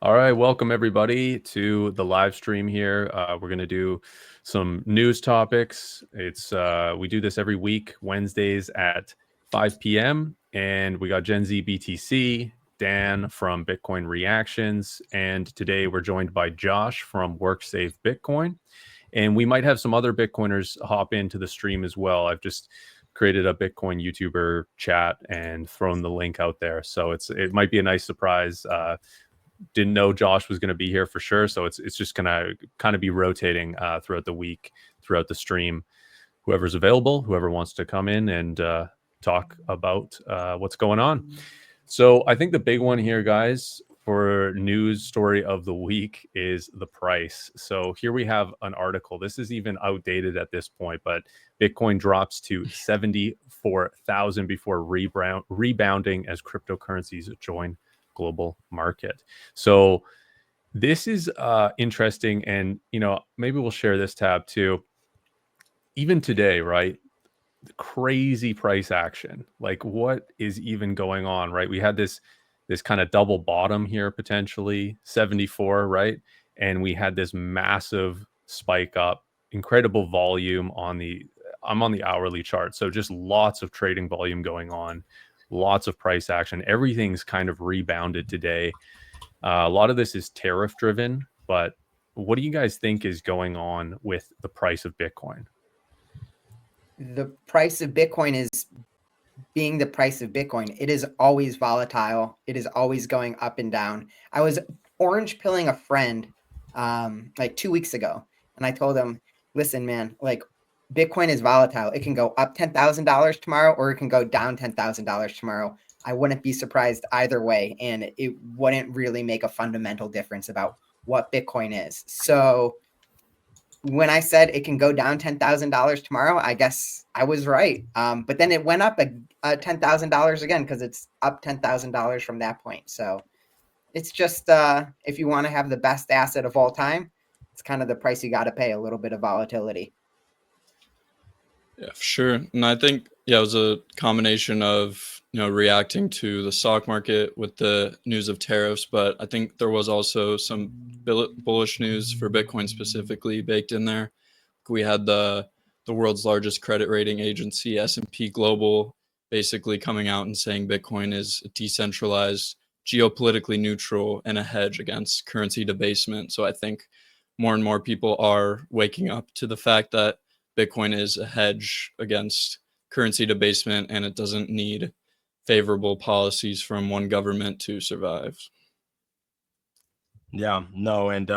All right, welcome everybody to the live stream here. We're going to do some news topics. It's we do this every week, Wednesdays at 5 p.m. And we got Gen Z BTC, Dan from Bitcoin Reactions, and today we're joined by Josh from WorkSafe Bitcoin. And we might have some other Bitcoiners hop into the stream as well. I've just created a Bitcoin YouTuber chat and thrown the link out there, so it might be a nice surprise. Didn't know Josh was going to be here for sure, so it's just going to kind of be rotating throughout the week, throughout the stream. Whoever's available, whoever wants to come in and talk about what's going on. So I think the big one here, guys, for news story of the week is the price. So here we have an article. This is even outdated at this point, but Bitcoin drops to 74,000 before rebounding as cryptocurrencies join global market. So this is interesting, and maybe we'll share this tab too. Even today, right? The crazy price action. Like, what is even going on, right? We had this kind of double bottom here, potentially 74, right? And we had this massive spike up, incredible volume I'm on the hourly chart. So just lots of trading volume going on, lots of price action. Everything's kind of rebounded today. A lot of this is tariff driven, but what do you guys think is going on with the price of Bitcoin? The price of Bitcoin is being the price of Bitcoin. It is always volatile. It is always going up and down. I was orange pilling a friend like 2 weeks ago, and I told him, listen, man, like Bitcoin is volatile. It can go up $10,000 tomorrow, or it can go down $10,000 tomorrow. I wouldn't be surprised either way, and it wouldn't really make a fundamental difference about what Bitcoin is. So when I said it can go down $10,000 tomorrow, I guess I was right. But then it went up $10,000 again, because it's up $10,000 from that point. So it's just if you want to have the best asset of all time, it's kind of the price you got to pay, a little bit of volatility. Yeah, for sure. And I think, it was a combination of, reacting to the stock market with the news of tariffs. But I think there was also some bullish news for Bitcoin specifically baked in there. We had the world's largest credit rating agency, S&P Global, basically coming out and saying Bitcoin is decentralized, geopolitically neutral, and a hedge against currency debasement. So I think more and more people are waking up to the fact that Bitcoin is a hedge against currency debasement, and it doesn't need favorable policies from one government to survive. Yeah, no, and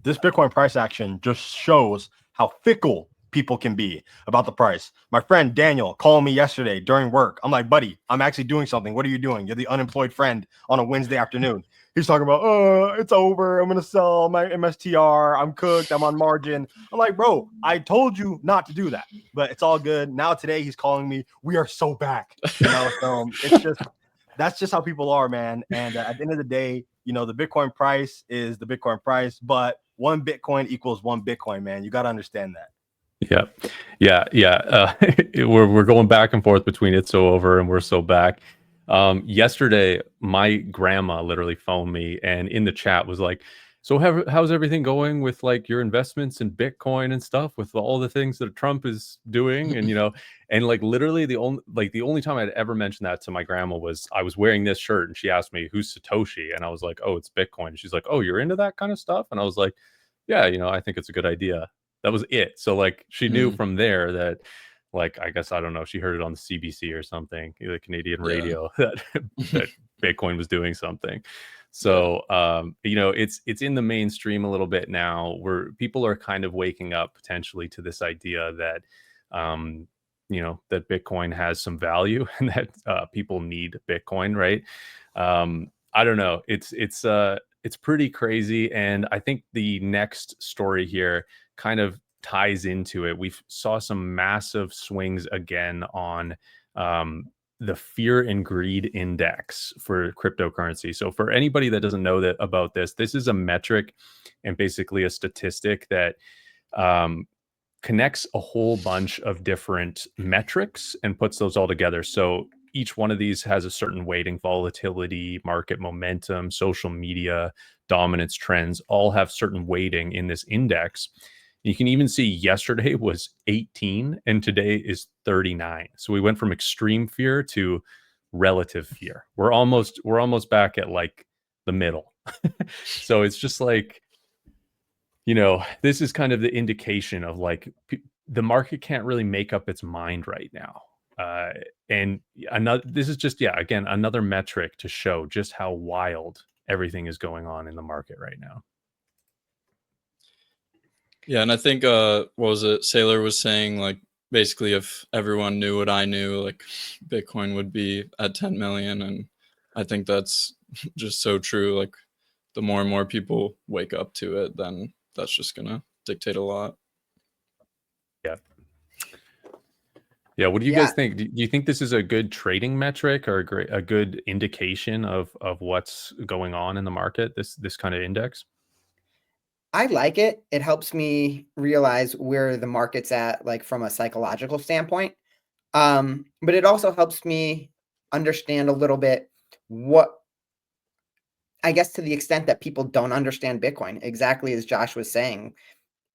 this Bitcoin price action just shows how fickle people can be about the price. My friend Daniel called me yesterday during work. I'm like, buddy, I'm actually doing something. What are you doing? You're the unemployed friend on a Wednesday afternoon. He's talking about, it's over. I'm going to sell my MSTR. I'm cooked. I'm on margin. I'm like, bro, I told you not to do that, but it's all good. Now today he's calling me. We are so back. So that's just how people are, man. And at the end of the day, the Bitcoin price is the Bitcoin price, but one Bitcoin equals one Bitcoin, man. You got to understand that. Yeah. We're going back and forth between it's so over and we're so back. Yesterday, my grandma literally phoned me and in the chat was like, so how's everything going with like your investments in Bitcoin and stuff with all the things that Trump is doing? And, and like literally the only time I'd ever mentioned that to my grandma was I was wearing this shirt and she asked me, who's Satoshi? And I was like, oh, it's Bitcoin. And she's like, oh, you're into that kind of stuff? And I was like, yeah, I think it's a good idea. That was it. So like she knew from there that, like, I guess, I don't know, she heard it on the CBC or something, the Canadian radio, that Bitcoin was doing something. So, it's in the mainstream a little bit now, where people are kind of waking up potentially to this idea that, that Bitcoin has some value and that people need Bitcoin, right? I don't know. It's pretty crazy. And I think the next story here kind of ties into it. We saw some massive swings again on the fear and greed index for cryptocurrency. So for anybody that doesn't know about this is a metric and basically a statistic that connects a whole bunch of different metrics and puts those all together. So each one of these has a certain weighting: volatility, market momentum, social media, dominance trends, all have certain weighting in this index. You can even see yesterday was 18 and today is 39. So we went from extreme fear to relative fear. We're almost back at like the middle. So it's just like, this is kind of the indication of like the market can't really make up its mind right now. And this is just, again, another metric to show just how wild everything is going on in the market right now. Yeah, and I think what was it? Sailor was saying, like, basically if everyone knew what I knew, like Bitcoin would be at 10 million. And I think that's just so true. Like the more and more people wake up to it, then that's just gonna dictate a lot. Yeah. Yeah. What do you guys think? Do you think this is a good trading metric or a good indication of what's going on in the market? This kind of index? I like it. It helps me realize where the market's at, like from a psychological standpoint. But it also helps me understand a little bit what, I guess, to the extent that people don't understand Bitcoin, exactly as Josh was saying.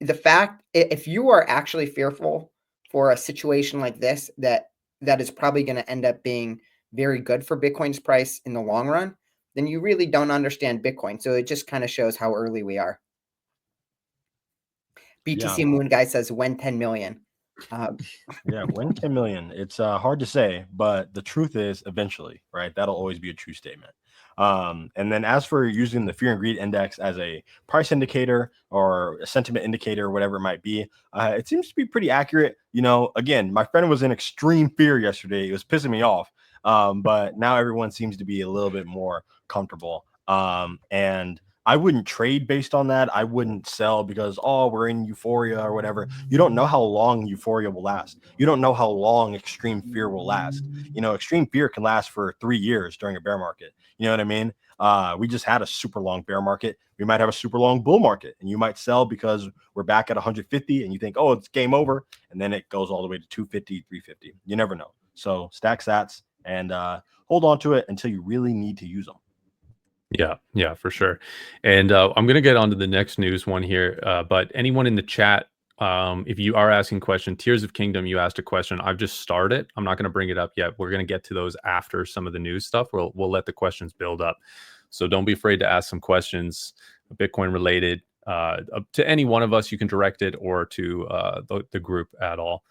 The fact, if you are actually fearful for a situation like this, that is probably going to end up being very good for Bitcoin's price in the long run, then you really don't understand Bitcoin. So it just kind of shows how early we are. BTC Moon guy says when 10 million. Yeah, when 10 million. It's hard to say, but the truth is eventually, right? That'll always be a true statement. And then as for using the fear and greed index as a price indicator or a sentiment indicator, or whatever it might be, it seems to be pretty accurate. Again, my friend was in extreme fear yesterday. It was pissing me off. But now everyone seems to be a little bit more comfortable. And I wouldn't trade based on that. I wouldn't sell because, we're in euphoria or whatever. You don't know how long euphoria will last. You don't know how long extreme fear will last. Extreme fear can last for 3 years during a bear market. You know what I mean? We just had a super long bear market. We might have a super long bull market, and you might sell because we're back at 150 and you think, it's game over. And then it goes all the way to 250, 350. You never know. So stack sats and hold on to it until you really need to use them. Yeah, for sure. And I'm going to get on to the next news one here. But anyone in the chat, if you are asking a question, Tears of Kingdom, you asked a question. I've just started. I'm not going to bring it up yet. We're going to get to those after some of the news stuff. We'll let the questions build up. So don't be afraid to ask some questions, Bitcoin related, to any one of us. You can direct it or to the group at all.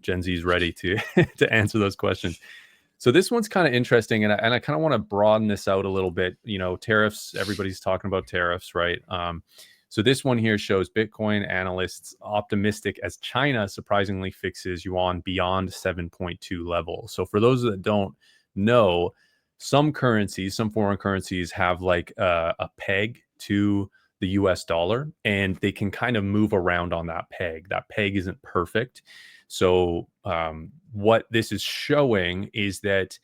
Gen Z is ready to to answer those questions. So this one's kind of interesting, and I kind of want to broaden this out a little bit. Tariffs, everybody's talking about tariffs, right? So this one here shows Bitcoin analysts optimistic as China surprisingly fixes yuan beyond 7.2 level. So for those that don't know, some foreign currencies have like a peg to the US dollar, and they can kind of move around on that peg. That peg isn't perfect. So what this is showing is that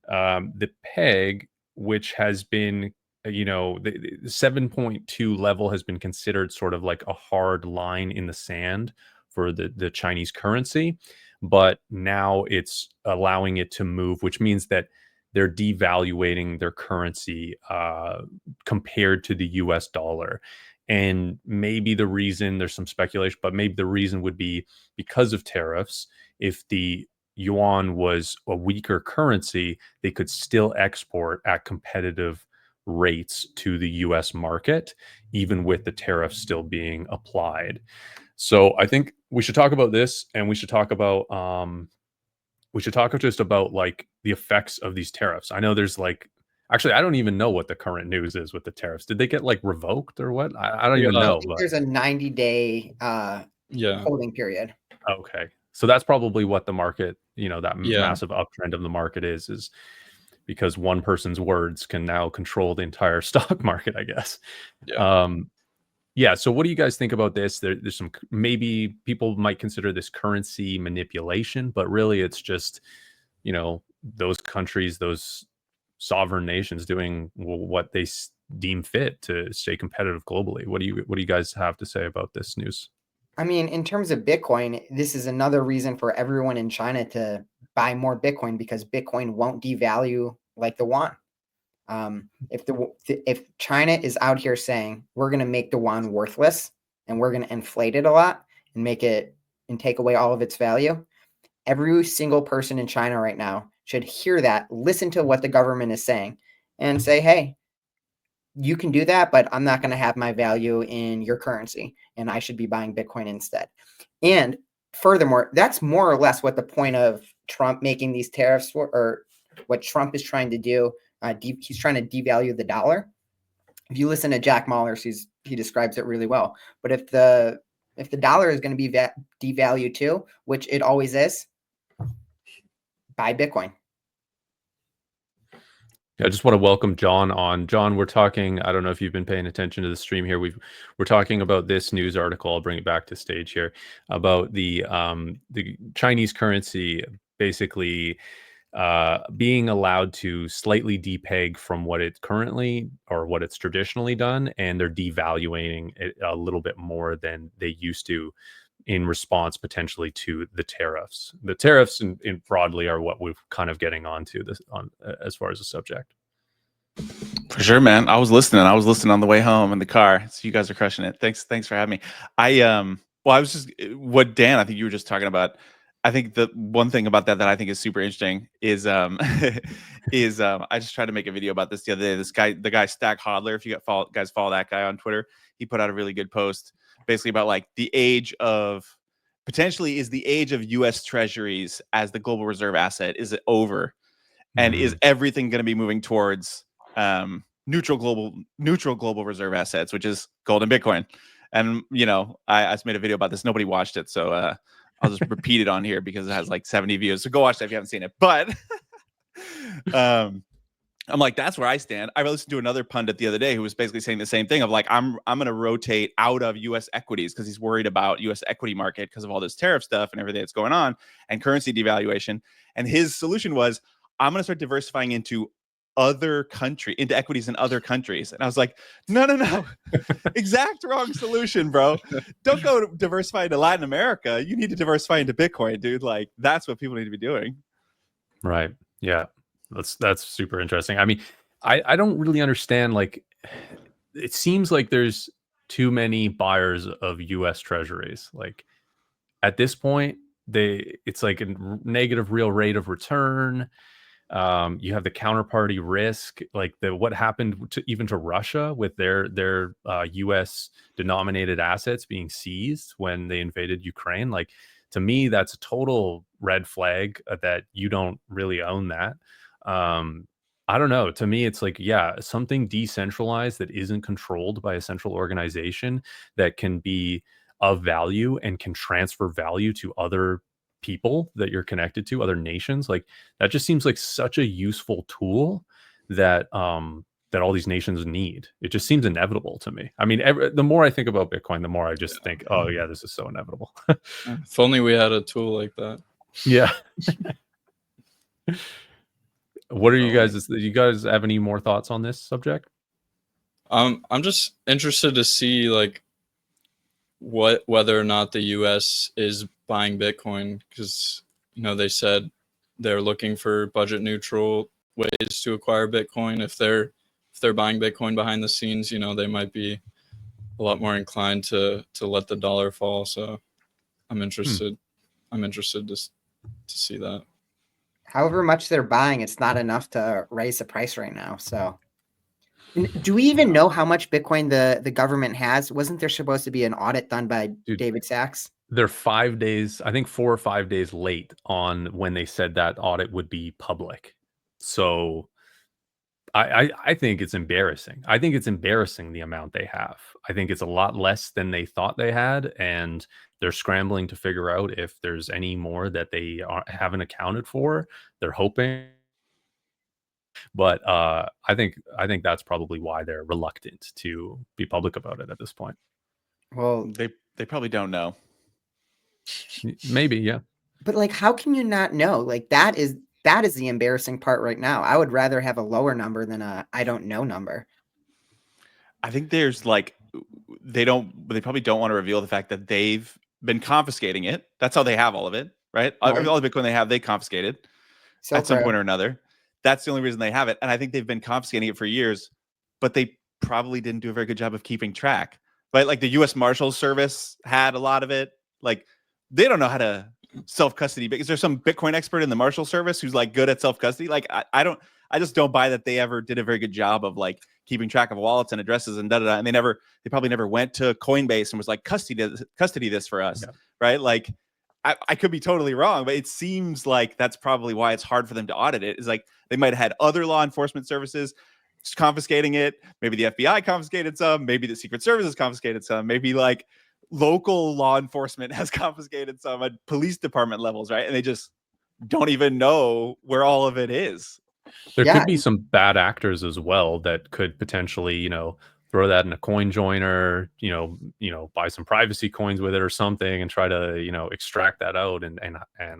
the peg, which has been, the 7.2 level has been considered sort of like a hard line in the sand for the Chinese currency, but now it's allowing it to move, which means that they're devaluating their currency compared to the US dollar. And maybe the reason, there's some speculation, but maybe the reason would be because of tariffs. If the yuan was a weaker currency, they could still export at competitive rates to the US market, even with the tariffs still being applied. So I think we should talk about this, and we should talk about just about like the effects of these tariffs. I know there's like, actually, I don't even know what the current news is with the tariffs. Did they get like revoked or what? I don't even know. I think there's a 90-day holding period. Okay. So that's probably what the market, that massive uptrend of the market is because one person's words can now control the entire stock market, I guess. So what do you guys think about this? There's some, maybe people might consider this currency manipulation, but really it's just, those countries, those sovereign nations doing what they deem fit to stay competitive globally. What do you guys have to say about this news? I mean, in terms of Bitcoin, this is another reason for everyone in China to buy more Bitcoin because Bitcoin won't devalue like the yuan. If China is out here saying we're going to make the yuan worthless and we're going to inflate it a lot and make it and take away all of its value, every single person in China right now should hear that, listen to what the government is saying, and say, hey, you can do that, but I'm not going to have my value in your currency, and I should be buying Bitcoin instead. And furthermore, that's more or less what the point of Trump making these tariffs were, or what Trump is trying to do. He's trying to devalue the dollar. If you listen to Jack Mallers, he describes it really well. But if the dollar is going to be devalued too, which it always is, buy Bitcoin. I just want to welcome John on. John, we're talking, I don't know if you've been paying attention to the stream here. We're talking about this news article. I'll bring it back to stage here about the Chinese currency basically being allowed to slightly depeg from what it's currently or what it's traditionally done, and they're devaluing it a little bit more than they used to in response potentially to the tariffs. The tariffs in broadly are what we're kind of getting onto this on as far as the subject. For sure, man. I was listening on the way home in the car. So you guys are crushing it. Thanks for having me. Well, I was just what Dan, I think you were just talking about. I think the one thing about that I think is super interesting is I just tried to make a video about this the other day. The guy Stack Hodler, if you guys follow that guy on Twitter, he put out a really good post basically about like the age of US treasuries as the global reserve asset, is it over? And is everything going to be moving towards neutral global reserve assets, which is gold and Bitcoin? And I just made a video about this. Nobody watched it, so I'll just repeat it on here because it has like 70 views. So go watch that if you haven't seen it. But I'm like, that's where I stand. I listened to another pundit the other day who was basically saying the same thing of like, I'm going to rotate out of U.S. equities because he's worried about U.S. equity market because of all this tariff stuff and everything that's going on and currency devaluation. And his solution was, I'm going to start diversifying into equities in other countries. And I was like, no, exact wrong solution, bro. Don't go diversify into Latin America. You need to diversify into Bitcoin, dude. Like that's what people need to be doing. Right. Yeah. That's super interesting. I mean, I don't really understand. Like, it seems like there's too many buyers of U.S. treasuries. Like at this point, it's like a negative real rate of return. You have the counterparty risk, like what happened even to Russia with their U.S. denominated assets being seized when they invaded Ukraine. Like to me, that's a total red flag that you don't really own that. I don't know. To me, it's like, yeah, something decentralized that isn't controlled by a central organization that can be of value and can transfer value to other people that you're connected to, other nations. Like that just seems like such a useful tool that that all these nations need. It just seems inevitable to me. I mean, the more I think about Bitcoin, the more I just think, oh yeah, this is so inevitable. If only we had a tool like that. Yeah. What are you guys? Do you guys have any more thoughts on this subject? I'm just interested to see like whether or not the U.S. is buying Bitcoin, because they said they're looking for budget neutral ways to acquire Bitcoin. If they're buying Bitcoin behind the scenes, they might be a lot more inclined to let the dollar fall. So I'm interested. I'm interested to see that. However much they're buying, it's not enough to raise the price right now. So do we even know how much Bitcoin the government has? Wasn't there supposed to be an audit done by David Sachs? They're 5 days, I think 4 or 5 days late on when they said that audit would be public. So I think it's embarrassing. I think it's embarrassing the amount they have. I think it's a lot less than they thought they had, and they're scrambling to figure out if there's any more that they haven't accounted for. They're hoping, but I think that's probably why they're reluctant to be public about it at this point. Well, they probably don't know. Maybe, yeah. But like, how can you not know? Like that is the embarrassing part right now. I would rather have a lower number than a I don't know number. I think there's like they probably don't want to reveal the fact that they've been confiscating it. That's how they have all of it. right? Right. All the Bitcoin they have, they confiscated at some point or another. That's the only reason they have it. And I think they've been confiscating it for years, but they probably didn't do a very good job of keeping track. Right? Like the U.S. Marshals Service had a lot of it. Like they don't know how to self-custody. Is there some Bitcoin expert in the Marshal Service who's like good at self-custody? Like I just don't buy that they ever did a very good job of like keeping track of wallets and addresses and da-da-da. And they probably never went to Coinbase and was like custody this for us. Yeah. Right? Like I could be totally wrong, but it seems like that's probably why it's hard for them to audit it. Is like they might have had other law enforcement services just confiscating it. Maybe the FBI confiscated some. Maybe the Secret Service has confiscated some. Maybe like local law enforcement has confiscated some at police department levels, right? And they just don't even know where all of it is. There could be some bad actors as well that could potentially, you know, throw that in a coin joiner, you know, buy some privacy coins with it or something and try to, you know, extract that out and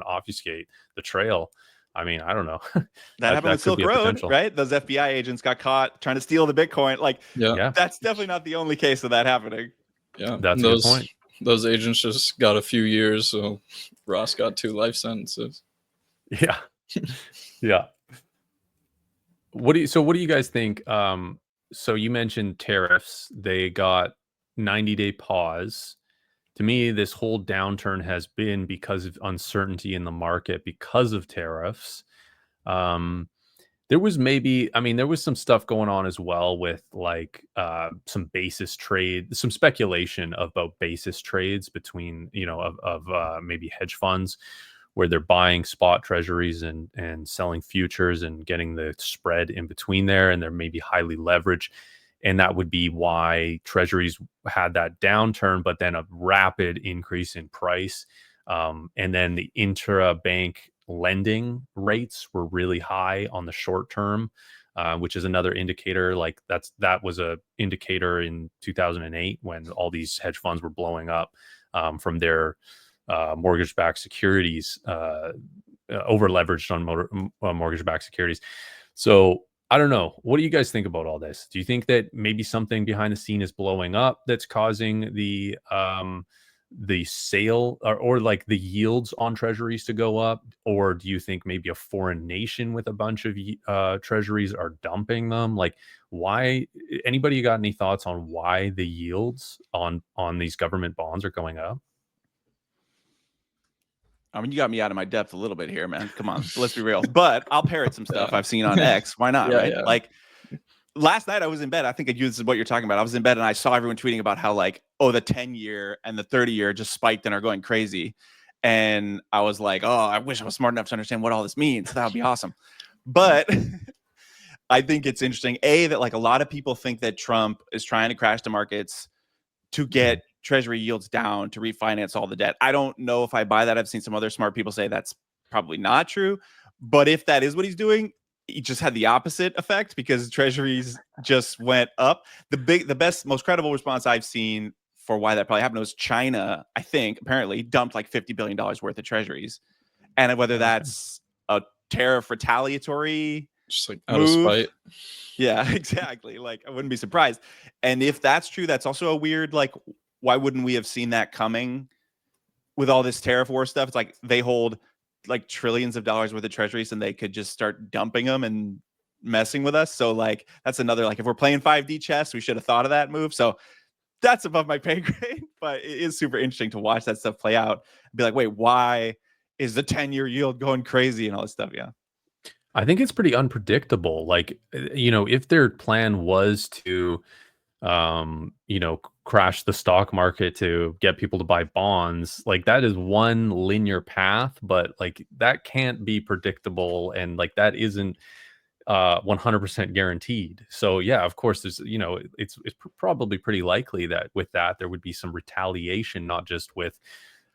obfuscate the trail. I mean, I don't know. That happened with Silk Road, right? Those FBI agents got caught trying to steal the Bitcoin. Like, that's definitely not the only case of that happening. Yeah, that's a good point. Those agents just got a few years, so Ross got 2 life sentences. Yeah, yeah. What do you guys think? So you mentioned tariffs. They got 90-day pause. To me, this whole downturn has been because of uncertainty in the market because of tariffs. There was there was some stuff going on as well with like some basis trade, some speculation about basis trades between, you know, of maybe hedge funds where they're buying spot treasuries and selling futures and getting the spread in between there, and they're maybe highly leveraged. And that would be why treasuries had that downturn, but then a rapid increase in price. And then the intra-bank lending rates were really high on the short term, which is another indicator. Like that was a indicator in 2008 when all these hedge funds were blowing up from their mortgage-backed securities, over leveraged on mortgage-backed securities. So I don't know. What do you guys think about all this? Do you think that maybe something behind the scene is blowing up that's causing the sale or like the yields on treasuries to go up? Or do you think maybe a foreign nation with a bunch of treasuries are dumping them? Like, why? Anybody got any thoughts on why the yields on these government bonds are going up? I mean, you got me out of my depth a little bit here, man. Come on, let's be real. But I'll parrot some stuff I've seen on X. Why not, right? Yeah. Like last night I was in bed. I think this is what you're talking about. I was in bed and I saw everyone tweeting about how like, oh, the 10-year and the 30-year just spiked and are going crazy. And I was like, oh, I wish I was smart enough to understand what all this means. That would be awesome. But I think it's interesting, that like a lot of people think that Trump is trying to crash the markets to get treasury yields down to refinance all the debt. I don't know if I buy that. I've seen some other smart people say that's probably not true. But if that is what he's doing, he just had the opposite effect because treasuries just went up. The best, most credible response I've seen for why that probably happened was China, I think, apparently dumped like $50 billion worth of treasuries. And whether that's a tariff retaliatory just like out of spite. Yeah, exactly. Like I wouldn't be surprised. And if that's true, that's also a weird, like, why wouldn't we have seen that coming with all this tariff war stuff? It's like they hold like trillions of dollars worth of treasuries and they could just start dumping them and messing with us. So like, that's another, like if we're playing 5D chess, we should have thought of that move. So that's above my pay grade, but it is super interesting to watch that stuff play out and be like, wait, why is the 10-year yield going crazy and all this stuff? Yeah. I think it's pretty unpredictable. Like, you know, if their plan was to, you know, crash the stock market to get people to buy bonds, like that is one linear path, but like that can't be predictable. And like that isn't 100% guaranteed. So yeah, of course, there's, you know, it's probably pretty likely that with that, there would be some retaliation, not just with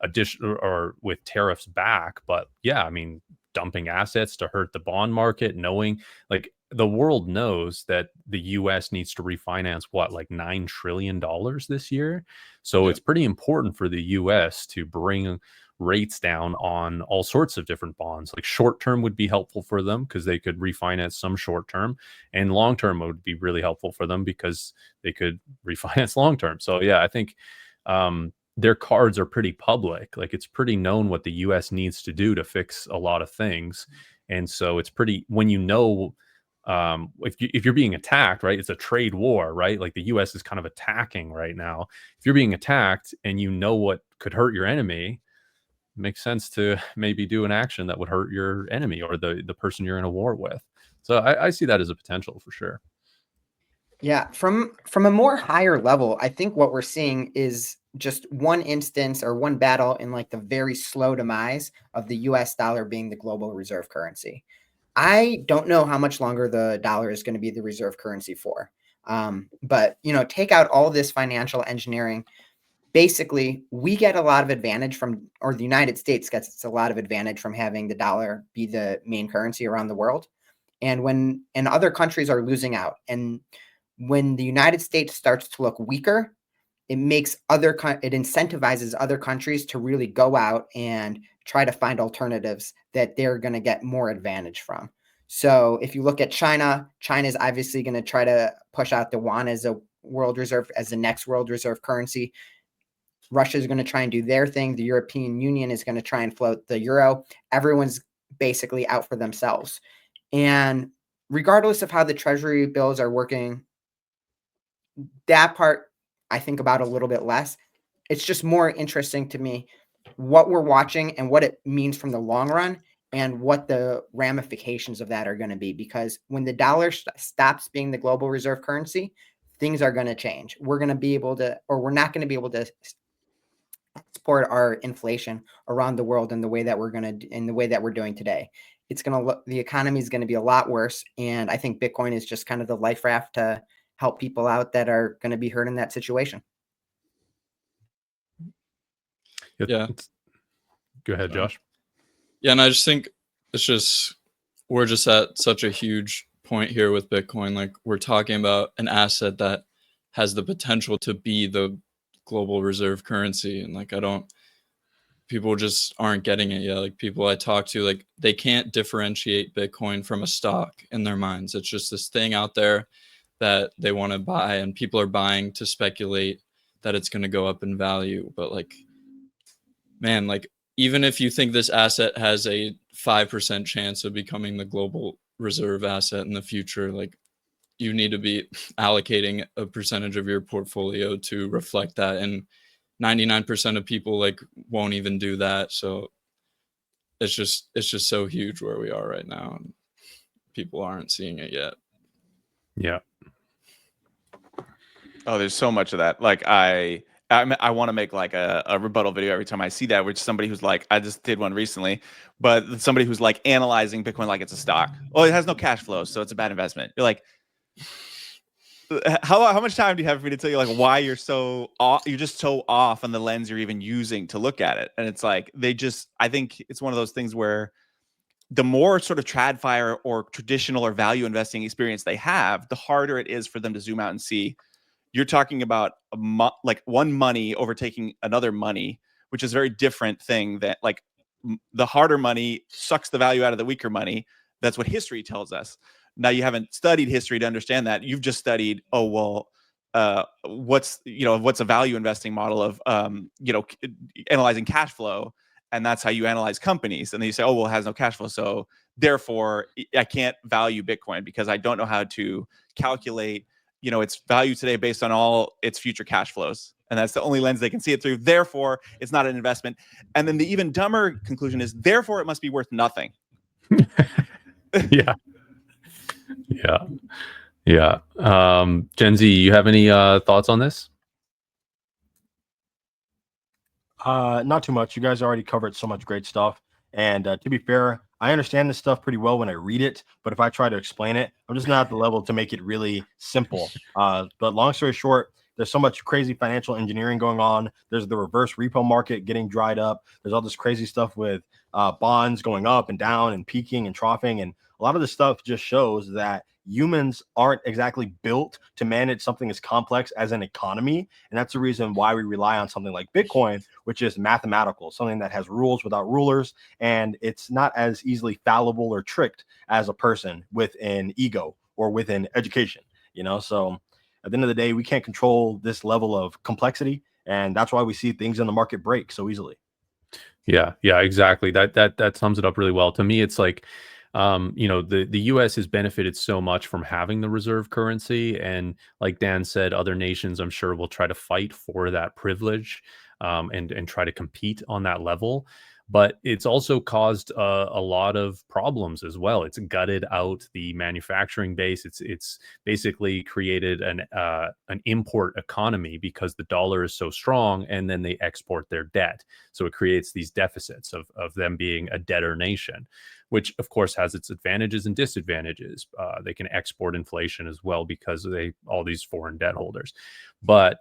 additional or with tariffs back, but yeah, I mean, dumping assets to hurt the bond market, knowing like the world knows that the US needs to refinance what, like $9 trillion this year. So it's pretty important for the US to bring rates down on all sorts of different bonds. Like short term would be helpful for them because they could refinance some short term, and long term would be really helpful for them because they could refinance long term. So yeah, I think their cards are pretty public. Like, it's pretty known what the US needs to do to fix a lot of things. And so it's pretty, when if you're being attacked, right? It's a trade war, right? Like, the US is kind of attacking right now. If you're being attacked and you know what could hurt your enemy, it makes sense to maybe do an action that would hurt your enemy or the person you're in a war with. So I see that as a potential for sure. Yeah, from a more higher level, I think what we're seeing is just one instance or one battle in like the very slow demise of the US dollar being the global reserve currency. I don't know how much longer the dollar is going to be the reserve currency for. But take out all this financial engineering. Basically, we get a lot of advantage from, or the United States gets a lot of advantage from having the dollar be the main currency around the world. And other countries are losing out. And when the United States starts to look weaker, it incentivizes other countries to really go out and try to find alternatives that they're going to get more advantage from. So if you look at China, China is obviously going to try to push out the yuan as a world reserve, as the next world reserve currency. Russia is going to try and do their thing. The European Union is going to try and float the euro. Everyone's basically out for themselves. And regardless of how the treasury bills are working, that part I think about a little bit less. It's just more interesting to me what we're watching and what it means from the long run and what the ramifications of that are going to be. Because when the dollar stops being the global reserve currency, things are going to change. We're going to be able to, or we're not going to be able to export our inflation around the world in the way that we're doing today. The economy is going to be a lot worse. And I think Bitcoin is just kind of the life raft to help people out that are going to be hurt in that situation. Yeah. Go ahead, Josh. Yeah, and I just think we're just at such a huge point here with Bitcoin. Like, we're talking about an asset that has the potential to be the global reserve currency. And like, people just aren't getting it yet. Like, people I talk to, like, they can't differentiate Bitcoin from a stock in their minds. It's just this thing out there that they want to buy, and people are buying to speculate that it's going to go up in value. But like, man, like, even if you think this asset has a 5% chance of becoming the global reserve asset in the future, like, you need to be allocating a percentage of your portfolio to reflect that. And 99% of people like won't even do that. So it's just so huge where we are right now, and people aren't seeing it yet. Yeah. Oh, there's so much of that. Like, I want to make like a rebuttal video every time I see that, which somebody who's like, I just did one recently, but somebody who's like analyzing Bitcoin like it's a stock. Oh, it has no cash flow, so it's a bad investment. You're like, how much time do you have for me to tell you like why you're just so off on the lens you're even using to look at it? And it's like, I think it's one of those things where the more sort of TradFi or traditional or value investing experience they have, the harder it is for them to zoom out and see. You're talking about like one money overtaking another money, which is a very different thing. That like the harder money sucks the value out of the weaker money. That's what history tells us. Now, you haven't studied history to understand that. You've just studied, what's a value investing model of analyzing cash flow, and that's how you analyze companies. And then you say, oh, well, it has no cash flow, so therefore I can't value Bitcoin because I don't know how to calculate its value today based on all its future cash flows. And that's the only lens they can see it through. Therefore, it's not an investment. And then the even dumber conclusion is, therefore, it must be worth nothing. Yeah. Gen Z, you have any thoughts on this? Not too much. You guys already covered so much great stuff. And to be fair, I understand this stuff pretty well when I read it, but if I try to explain it, I'm just not at the level to make it really simple. But long story short, there's so much crazy financial engineering going on. There's the reverse repo market getting dried up. There's all this crazy stuff with bonds going up and down and peaking and troughing. And a lot of this stuff just shows that humans aren't exactly built to manage something as complex as an economy. And that's the reason why we rely on something like Bitcoin, which is mathematical, something that has rules without rulers. And it's not as easily fallible or tricked as a person with an ego or with an education, So at the end of the day, we can't control this level of complexity. And that's why we see things in the market break so easily. Yeah, exactly. That sums it up really well. To me, it's like, the U.S. has benefited so much from having the reserve currency, and like Dan said, other nations, I'm sure, will try to fight for that privilege, and try to compete on that level. But it's also caused a lot of problems as well. It's gutted out the manufacturing base. It's basically created an import economy because the dollar is so strong, and then they export their debt. So it creates these deficits of them being a debtor nation, which of course has its advantages and disadvantages. They can export inflation as well because all these foreign debt holders, but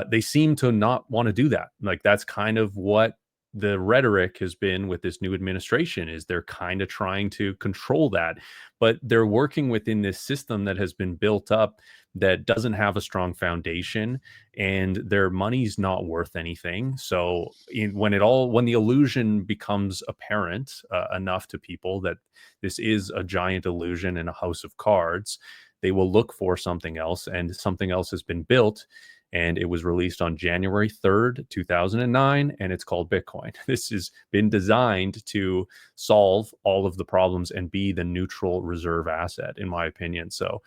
they seem to not want to do that. Like, that's kind of what the rhetoric has been with this new administration, is they're kind of trying to control that, but they're working within this system that has been built up that doesn't have a strong foundation, and their money's not worth anything. So when the illusion becomes apparent enough to people that this is a giant illusion in a house of cards, they will look for something else, and something else has been built. And it was released on January 3rd, 2009, and it's called Bitcoin. This has been designed to solve all of the problems and be the neutral reserve asset, in my opinion. So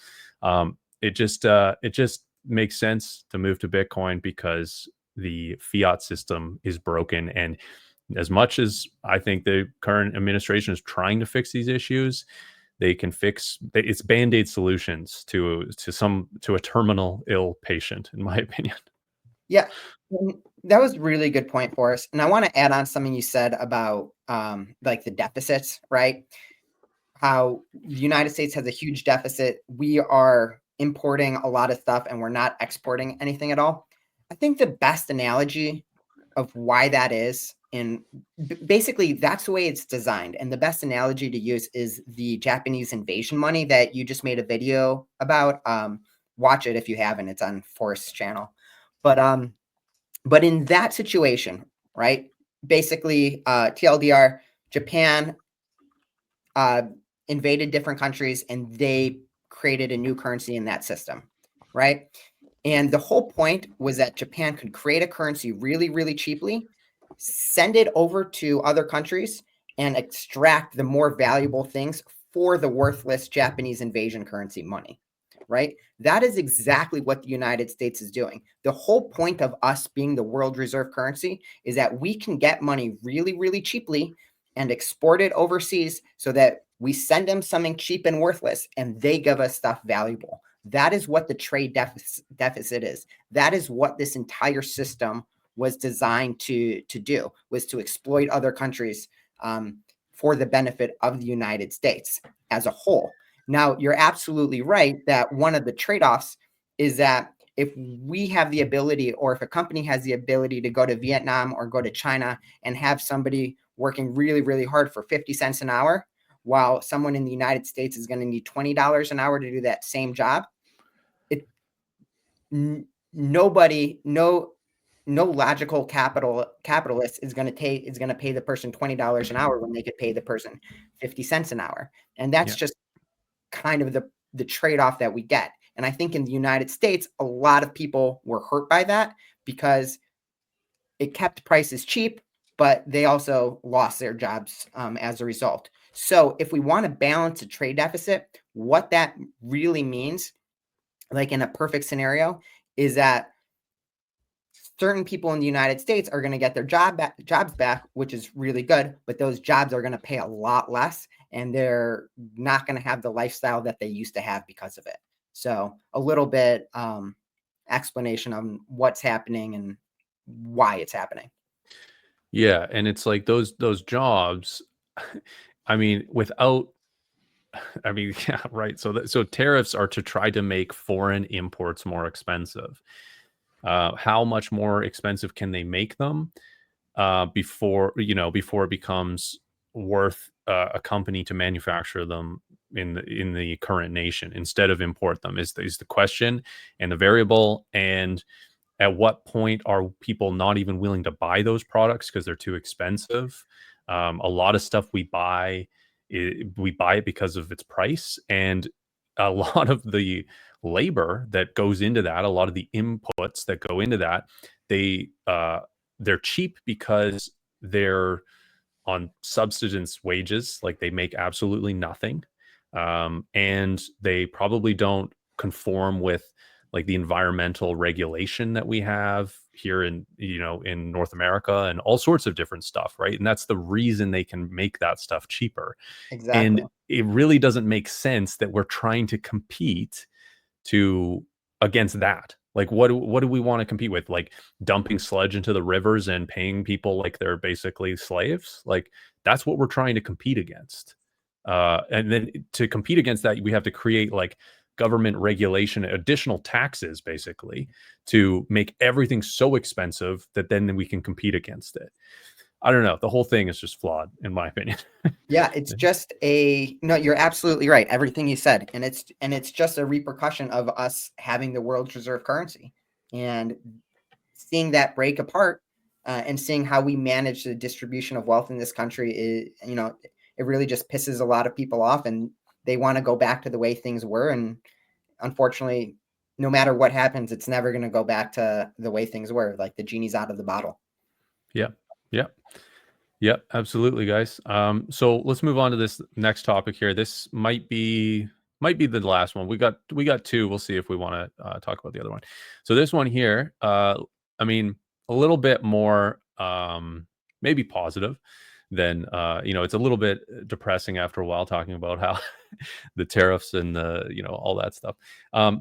it just makes sense to move to Bitcoin because the fiat system is broken. And as much as I think the current administration is trying to fix these issues, they can fix it's band-aid solutions to a terminal ill patient, in my opinion. Yeah, that was a really good point for us. And I want to add on something you said about like the deficits, right? How the United States has a huge deficit. We are importing a lot of stuff and we're not exporting anything at all. I think the best analogy of why that is, and basically that's the way it's designed. And the best analogy to use is the Japanese invasion money that you just made a video about. Watch it if you haven't. It's on Forrest's channel. But in that situation, right? Basically, TLDR, Japan invaded different countries and they created a new currency in that system, right? And the whole point was that Japan could create a currency really, really cheaply, send it over to other countries, and extract the more valuable things for the worthless Japanese invasion currency money, right? That is exactly what the United States is doing. The whole point of us being the world reserve currency is that we can get money really, really cheaply and export it overseas so that we send them something cheap and worthless and they give us stuff valuable. That is what the trade deficit is. That is what this entire system was designed to do, was to exploit other countries for the benefit of the United States as a whole. Now, you're absolutely right that one of the trade-offs is that if we have the ability, or if a company has the ability to go to Vietnam or go to China and have somebody working really, really hard for 50 cents an hour, while someone in the United States is going to need $20 an hour to do that same job, no logical capitalist is going to pay the person $20 an hour when they could pay the person 50 cents an hour. And that's just kind of the trade-off that we get. And I think in the United States, a lot of people were hurt by that because it kept prices cheap, but they also lost their jobs as a result. So if we want to balance a trade deficit, what that really means, like in a perfect scenario, is that certain people in the United States are going to get their jobs back, which is really good, but those jobs are going to pay a lot less and they're not going to have the lifestyle that they used to have because of it. So a little bit explanation on what's happening and why it's happening. Yeah, and it's like those jobs, I mean, yeah, right. So tariffs are to try to make foreign imports more expensive. How much more expensive can they make them before it becomes worth a company to manufacture them in the current nation instead of import them is the question and the variable. And at what point are people not even willing to buy those products because they're too expensive? A lot of stuff we buy it because of its price, and a lot of the labor that goes into that, a lot of the inputs that go into that, they're cheap because they're on subsistence wages, like they make absolutely nothing, and they probably don't conform with like the environmental regulation that we have here in in North America and all sorts of different stuff, right? And that's the reason they can make that stuff cheaper. Exactly. And it really doesn't make sense that we're trying to compete to against that. Like what do we want to compete with? Like dumping sludge into the rivers and paying people like they're basically slaves? Like that's what we're trying to compete against. And then to compete against that, we have to create like government regulation, additional taxes, basically, to make everything so expensive that then we can compete against it. I don't know. The whole thing is just flawed, in my opinion. Yeah, it's just no, you're absolutely right. Everything you said. And it's just a repercussion of us having the world's reserve currency and seeing that break apart, and seeing how we manage the distribution of wealth in this country is, it really just pisses a lot of people off, and they want to go back to the way things were. And unfortunately, no matter what happens, it's never going to go back to the way things were. Like the genie's out of the bottle. Yeah. Yeah. Yep, absolutely, guys. So let's move on to this next topic here. This might be the last one. We got two. We'll see if we want to talk about the other one. So this one here, I mean, a little bit more maybe positive than it's a little bit depressing after a while talking about how the tariffs and the all that stuff.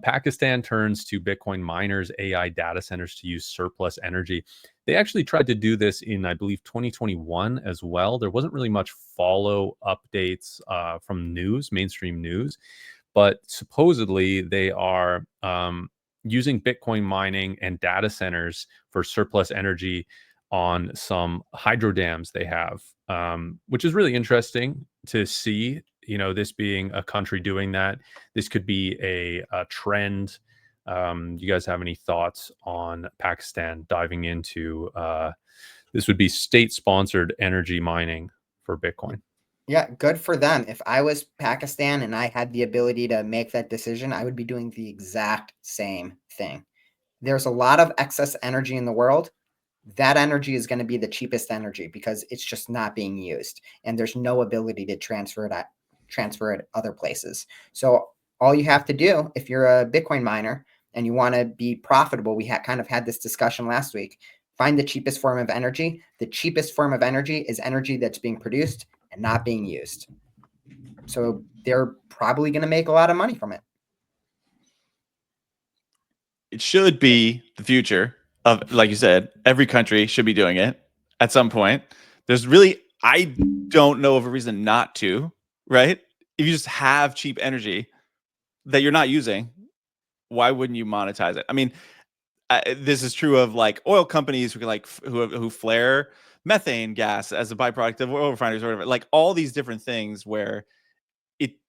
Pakistan turns to Bitcoin miners, AI data centers to use surplus energy. They actually tried to do this in, I believe, 2021 as well. There wasn't really much follow updates from mainstream news, but supposedly they are using Bitcoin mining and data centers for surplus energy on some hydro dams they have, which is really interesting to see. This being a country doing that, this could be a trend. You guys have any thoughts on Pakistan diving into this? Would be state-sponsored energy mining for Bitcoin. Yeah, good for them. If I was Pakistan and I had the ability to make that decision, I would be doing the exact same thing. There's a lot of excess energy in the world. That energy is going to be the cheapest energy because it's just not being used, and there's no ability to transfer it other places. So all you have to do, if you're a Bitcoin miner and you want to be profitable, we kind of had this discussion last week. Find the cheapest form of energy. The cheapest form of energy is energy that's being produced and not being used. So they're probably going to make a lot of money from it. It should be the future of, like you said, every country should be doing it at some point. I don't know of a reason not to, right? If you just have cheap energy that you're not using, why wouldn't you monetize it? I mean, this is true of like oil companies who flare methane gas as a byproduct of oil refineries or whatever. Like all these different things where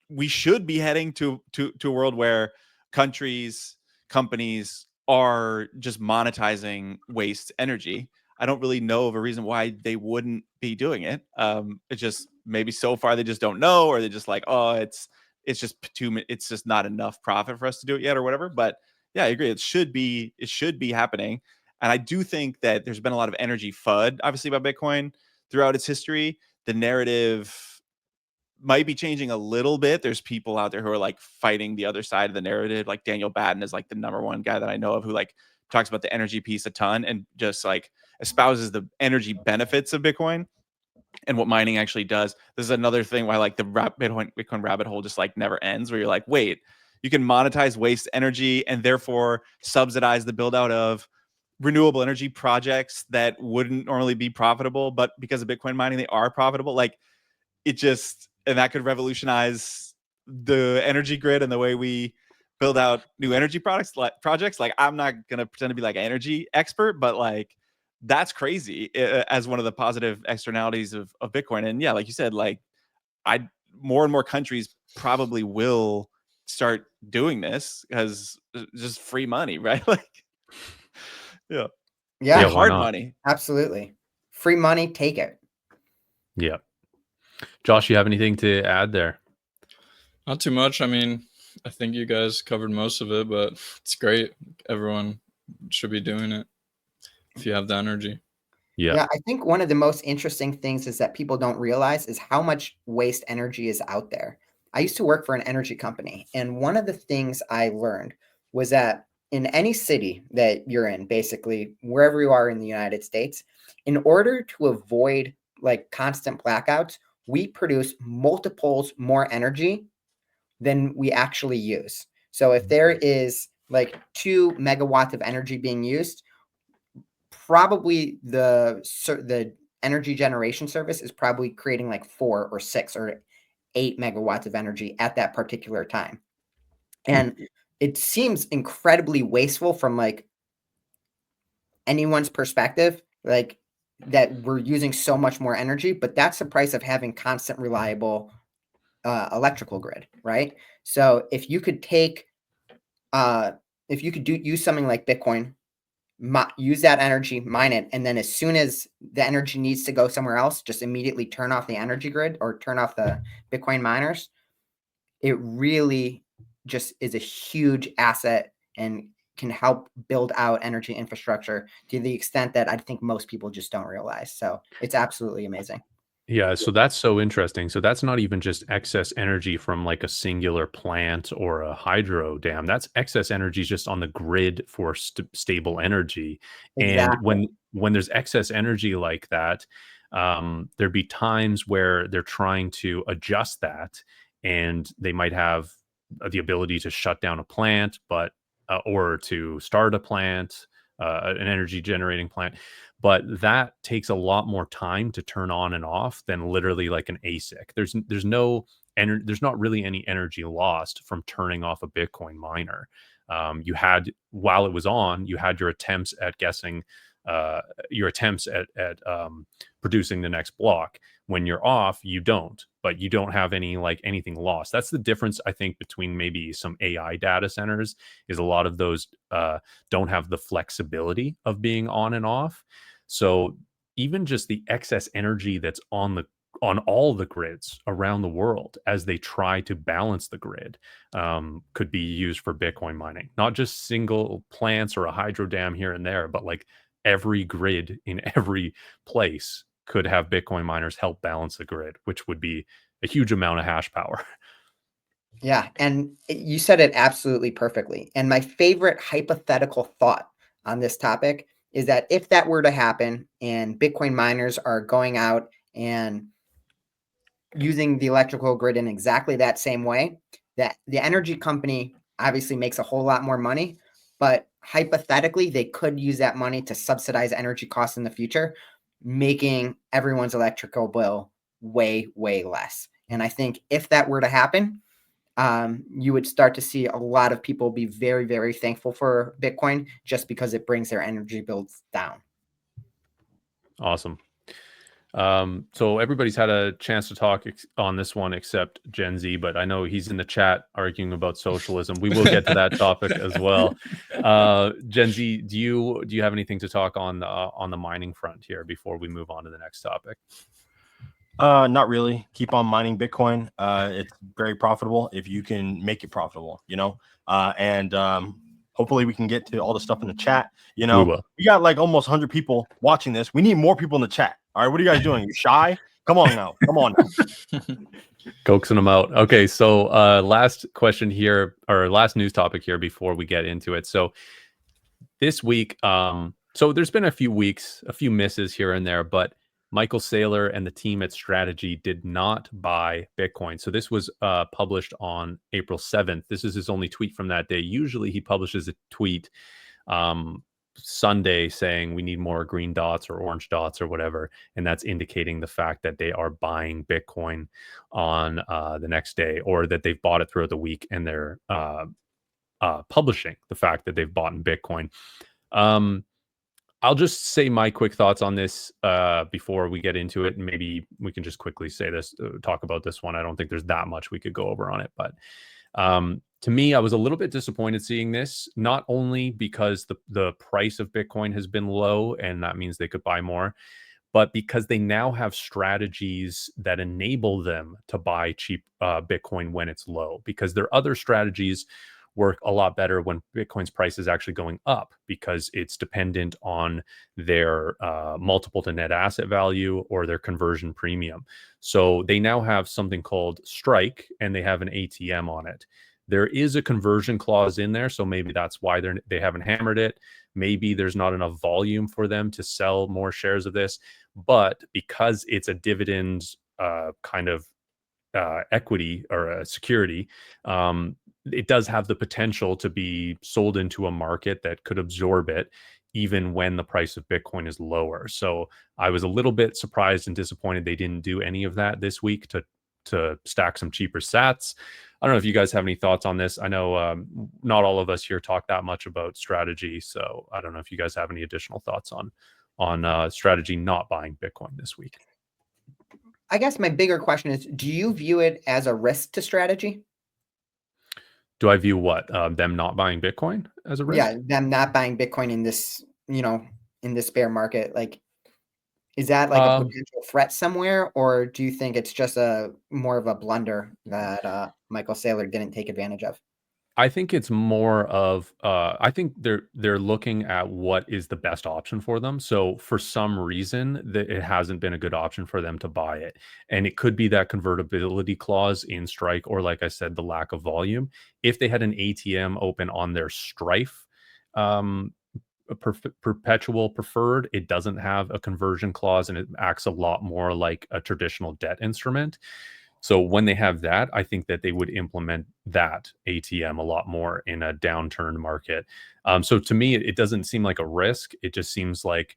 we should be heading to a world where countries, companies are just monetizing waste energy. I don't really know of a reason why they wouldn't be doing it. It's just maybe so far they just don't know, or they're just like, oh, it's just not enough profit for us to do it yet, or whatever. But yeah, I agree. It should be happening. And I do think that there's been a lot of energy FUD, obviously, about Bitcoin throughout its history. The narrative might be changing a little bit. There's people out there who are like fighting the other side of the narrative. Like Daniel Batten is like the number one guy that I know of who like talks about the energy piece a ton and just like espouses the energy benefits of Bitcoin and what mining actually does. This is another thing why like the Bitcoin rabbit hole just like never ends, where you're like, wait, you can monetize waste energy and therefore subsidize the build out of renewable energy projects that wouldn't normally be profitable, but because of Bitcoin mining, they are profitable. Like and that could revolutionize the energy grid and the way we build out new energy projects. Like, I'm not going to pretend to be like an energy expert, but like, that's crazy as one of the positive externalities of Bitcoin. And yeah, like you said, like more and more countries probably will start doing this because just free money, right? Like, yeah, hard money. Absolutely. Free money, take it. Yeah. Josh, you have anything to add there? Not too much. I mean, I think you guys covered most of it, but it's great. Everyone should be doing it if you have the energy. Yeah, I think one of the most interesting things is that people don't realize is how much waste energy is out there. I used to work for an energy company, and one of the things I learned was that in any city that you're in, basically wherever you are in the United States, in order to avoid like constant blackouts, we produce multiples more energy than we actually use. So if there is like 2 megawatts of energy being used, probably the energy generation service is probably creating like 4 or 6 or 8 megawatts of energy at that particular time. And it seems incredibly wasteful from like anyone's perspective, like that we're using so much more energy, but that's the price of having constant reliable electrical grid, right? So if you could use something like Bitcoin, use that energy, mine it, and then as soon as the energy needs to go somewhere else, just immediately turn off the energy grid or turn off the Bitcoin miners. It really just is a huge asset and can help build out energy infrastructure to the extent that I think most people just don't realize. So it's absolutely amazing. Yeah, so that's so interesting. So that's not even just excess energy from like a singular plant or a hydro dam. That's excess energy just on the grid for stable energy. And Exactly. when there's excess energy like that, there'd be times where they're trying to adjust that, and they might have the ability to shut down a plant, but or to start a plant, an energy generating plant, but that takes a lot more time to turn on and off than literally like an ASIC. There's no there's not really any energy lost from turning off a Bitcoin miner. You had, while it was on, you had your attempts at guessing, your attempts at producing the next block. When you're off, you don't, but you don't have any like anything lost. That's the difference, I think, between maybe some AI data centers. Is a lot of those don't have the flexibility of being on and off. So even just the excess energy that's on all the grids around the world as they try to balance the grid, could be used for Bitcoin mining. Not just single plants or a hydro dam here and there, but like every grid in every place could have Bitcoin miners help balance the grid, which would be a huge amount of hash power. Yeah, and you said it absolutely perfectly. And my favorite hypothetical thought on this topic is that if that were to happen and Bitcoin miners are going out and using the electrical grid in exactly that same way, that the energy company obviously makes a whole lot more money, but hypothetically, they could use that money to subsidize energy costs in the future, making everyone's electrical bill way, way less. And I think if that were to happen, you would start to see a lot of people be very, very thankful for Bitcoin just because it brings their energy bills down. Awesome. So everybody's had a chance to talk on this one except Gen Z, but I know he's in the chat arguing about socialism. We will get to that topic as well. Gen Z, do you have anything to talk on the mining front here before we move on to the next topic? Not really. Keep on mining Bitcoin. It's very profitable if you can make it profitable, and hopefully we can get to all the stuff in the chat. We will. We got like almost 100 people watching this. We need more people in the chat. All right, what are you guys doing? You shy? Come on now. Coaxing them out. Okay, so last question here, or last news topic here before we get into it. So this week, so there's been a few misses here and there, but Michael Saylor and the team at Strategy did not buy Bitcoin. So this was published on April 7th. This is his only tweet from that day. Usually he publishes a tweet Sunday saying we need more green dots or orange dots or whatever, and that's indicating the fact that they are buying Bitcoin on the next day, or that they've bought it throughout the week and they're publishing the fact that they've bought in Bitcoin. I'll just say my quick thoughts on this before we get into it, and maybe we can just quickly say this, talk about this one. I don't think there's that much we could go over on it, but to me, I was a little bit disappointed seeing this, not only because the price of Bitcoin has been low and that means they could buy more, But because they now have strategies that enable them to buy cheap Bitcoin when it's low, because their other strategies work a lot better when Bitcoin's price is actually going up, because it's dependent on their multiple to net asset value or their conversion premium. So they now have something called Strike, and they have an ATM on it. There is a conversion clause in there, so maybe that's why they haven't hammered it. Maybe there's not enough volume for them to sell more shares of this. But because it's a dividend kind of equity or a security, it does have the potential to be sold into a market that could absorb it even when the price of Bitcoin is lower. So I was a little bit surprised and disappointed they didn't do any of that this week to stack some cheaper sats. I don't know if you guys have any thoughts on this. I know not all of us here talk that much about strategy, so I don't know if you guys have any additional thoughts on strategy not buying Bitcoin this week. I guess my bigger question is, do you view it as a risk to strategy? Do I view what? Them not buying Bitcoin as a risk? Yeah, them not buying Bitcoin in this, in this bear market. Like, is that like a potential threat somewhere, or do you think it's just more of a blunder that Michael Saylor didn't take advantage of? I think it's more of I think they're looking at what is the best option for them. So for some reason it hasn't been a good option for them to buy it. And it could be that convertibility clause in Strike, or like I said, the lack of volume. If they had an ATM open on their Strife perpetual preferred, it doesn't have a conversion clause and it acts a lot more like a traditional debt instrument. So when they have that, I think that they would implement that ATM a lot more in a downturned market. So to me, it doesn't seem like a risk. It just seems like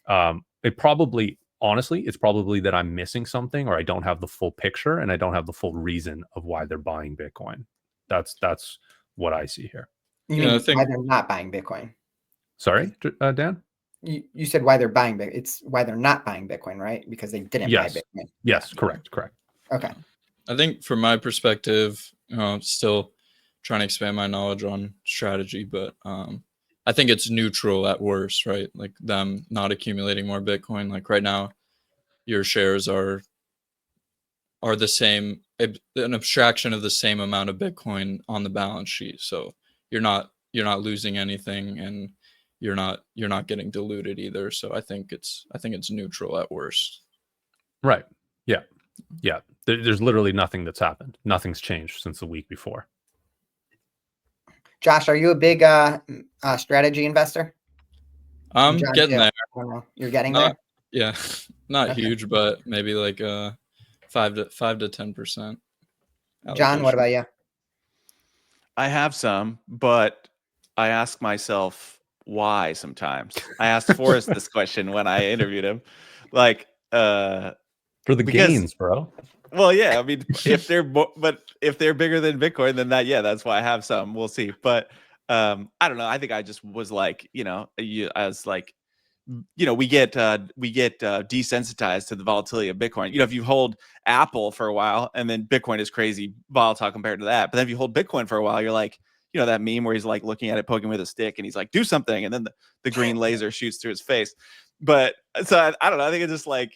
it probably, honestly, it's probably that I'm missing something, or I don't have the full picture and I don't have the full reason of why they're buying Bitcoin. That's what I see here. You mean why they're not buying Bitcoin? Sorry, Dan? You said why they're buying Bitcoin. It's why they're not buying Bitcoin, right? Because they didn't buy Bitcoin. Yes, correct. Okay. I think from my perspective, still trying to expand my knowledge on strategy, but I think it's neutral at worst, right? Like them not accumulating more Bitcoin. Like right now, your shares are the same, an abstraction of the same amount of Bitcoin on the balance sheet. So you're not losing anything, and you're not getting diluted either. So I think it's neutral at worst. Right. Yeah. There's literally nothing that's happened. Nothing's changed since the week before. Josh, are you a big strategy investor? I'm getting there. You're getting there? Yeah, not huge, but maybe like 5 to 10%. John, what about you? I have some, but I ask myself why sometimes. I asked Forrest this question when I interviewed him. Like, for the gains, bro. Well, yeah, I mean, if they're bigger than Bitcoin, then that's why I have some. We'll see. But I don't know. I think I just was like, I was like, we get desensitized to the volatility of Bitcoin. If you hold Apple for a while and then Bitcoin is crazy volatile compared to that, but then if you hold Bitcoin for a while, you're like, that meme where he's like looking at it, poking with a stick, and he's like, do something, and then the green laser shoots through his face. But so I don't know. I think it just like,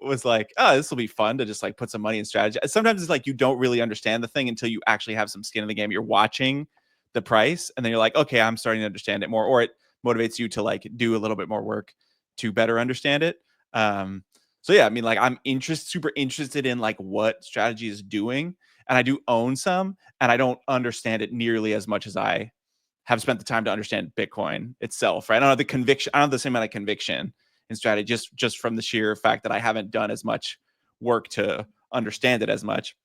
was like, oh, this will be fun to just like put some money in strategy. Sometimes it's like you don't really understand the thing until you actually have some skin in the game. You're watching the price, and then you're like, okay, I'm starting to understand it more, or it motivates you to like do a little bit more work to better understand it. So yeah, I mean, like I'm super interested in like what strategy is doing, and I do own some, and I don't understand it nearly as much as I have spent the time to understand Bitcoin itself. Right? I don't have the conviction. I don't have the same amount of conviction in strategy, just from the sheer fact that I haven't done as much work to understand it as much.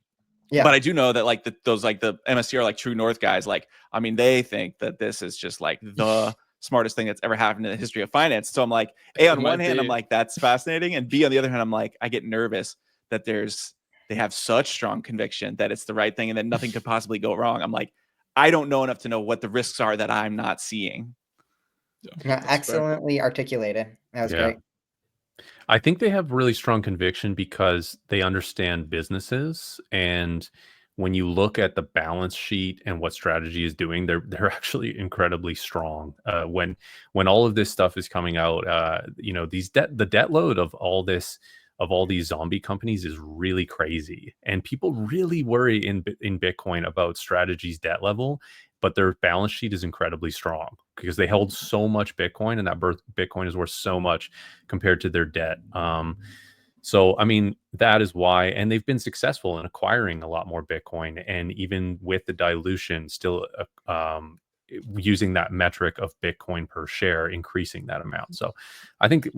Yeah. But I do know that like those like the MSCR like True North guys, like I mean, they think that this is just like the smartest thing that's ever happened in the history of finance. So I'm like, A, on one hand, I'm like, that's fascinating. And B, on the other hand, I'm like, I get nervous that they have such strong conviction that it's the right thing and that nothing could possibly go wrong. I'm like, I don't know enough to know what the risks are that I'm not seeing. Yeah, excellently articulated. That was great. I think they have really strong conviction because they understand businesses, and when you look at the balance sheet and what strategy is doing, they're actually incredibly strong. When all of this stuff is coming out, the debt load of all these zombie companies is really crazy, and people really worry in Bitcoin about Strategy's debt level, but their balance sheet is incredibly strong because they held so much Bitcoin, and that Bitcoin is worth so much compared to their debt. So, I mean, that is why, and they've been successful in acquiring a lot more Bitcoin, and even with the dilution, still using that metric of Bitcoin per share, increasing that amount. So, I think,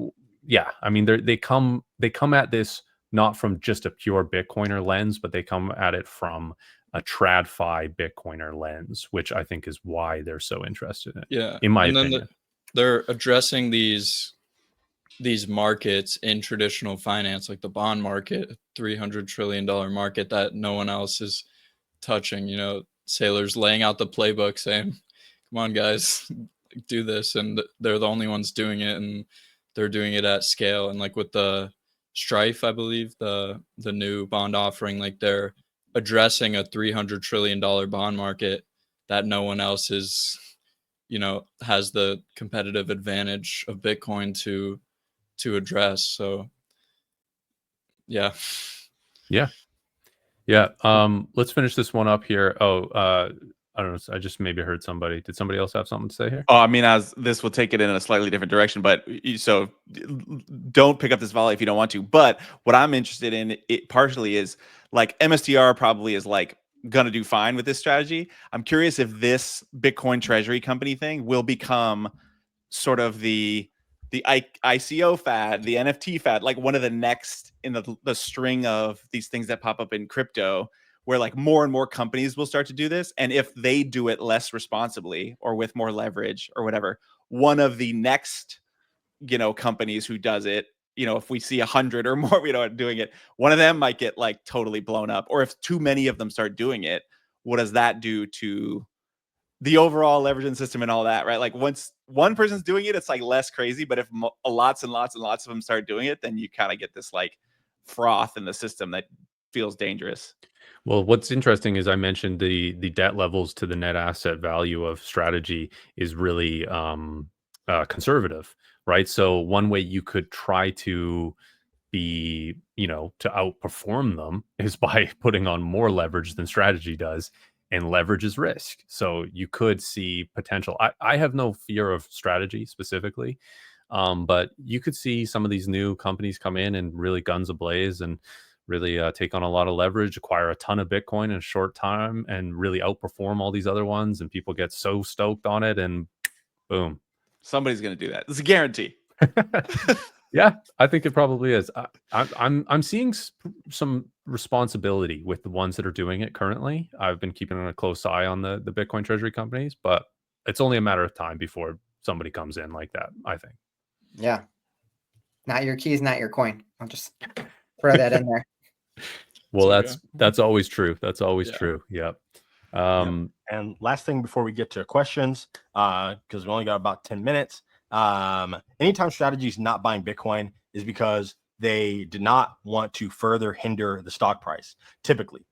yeah, I mean, they come at this not from just a pure Bitcoiner lens, but they come at it from a TradFi Bitcoiner lens, which I think is why they're so interested in it. Yeah, in my and then opinion. they're addressing these markets in traditional finance, like the bond market, $300 trillion market that no one else is touching. Sailors laying out the playbook saying, come on guys, do this, and they're the only ones doing it, and they're doing it at scale. And like with the Strife, I believe the new bond offering, like they're addressing a $300 trillion bond market that no one else is has the competitive advantage of Bitcoin to address. So yeah. Let's finish this one up here. I don't know, I just maybe heard somebody. Did somebody else have something to say here? Oh, I mean, as this will take it in a slightly different direction, but so don't pick up this volley if you don't want to. But what I'm interested in, it partially is like MSTR probably is like gonna do fine with this strategy. I'm curious if this Bitcoin treasury company thing will become sort of the ICO fad, the NFT fad, like one of the next in the string of these things that pop up in crypto, where like more and more companies will start to do this. And if they do it less responsibly or with more leverage or whatever, one of the next, companies who does it, if we see 100 or more, doing it, one of them might get like totally blown up. Or if too many of them start doing it, what does that do to the overall leveraging system and all that, right? Like once one person's doing it, it's like less crazy. But if lots and lots and lots of them start doing it, then you kind of get this like froth in the system that feels dangerous. Well, what's interesting is I mentioned the debt levels to the net asset value of Strategy is really conservative, right? So one way you could try to be, to outperform them is by putting on more leverage than Strategy does, and leverage is risk. So you could see potential. I have no fear of Strategy specifically, but you could see some of these new companies come in and really guns ablaze and really take on a lot of leverage, acquire a ton of Bitcoin in a short time, and really outperform all these other ones. And people get so stoked on it, and boom. Somebody's going to do that. It's a guarantee. Yeah, I think it probably is. I'm seeing some responsibility with the ones that are doing it currently. I've been keeping a close eye on the Bitcoin treasury companies, but it's only a matter of time before somebody comes in like that, I think. Yeah. Not your keys, not your coin. I'll just throw that in there. Well, that's always true. That's always true. Yep. And last thing before we get to questions, because we only got about 10 minutes. Anytime Strategy is not buying Bitcoin is because they did not want to further hinder the stock price, typically,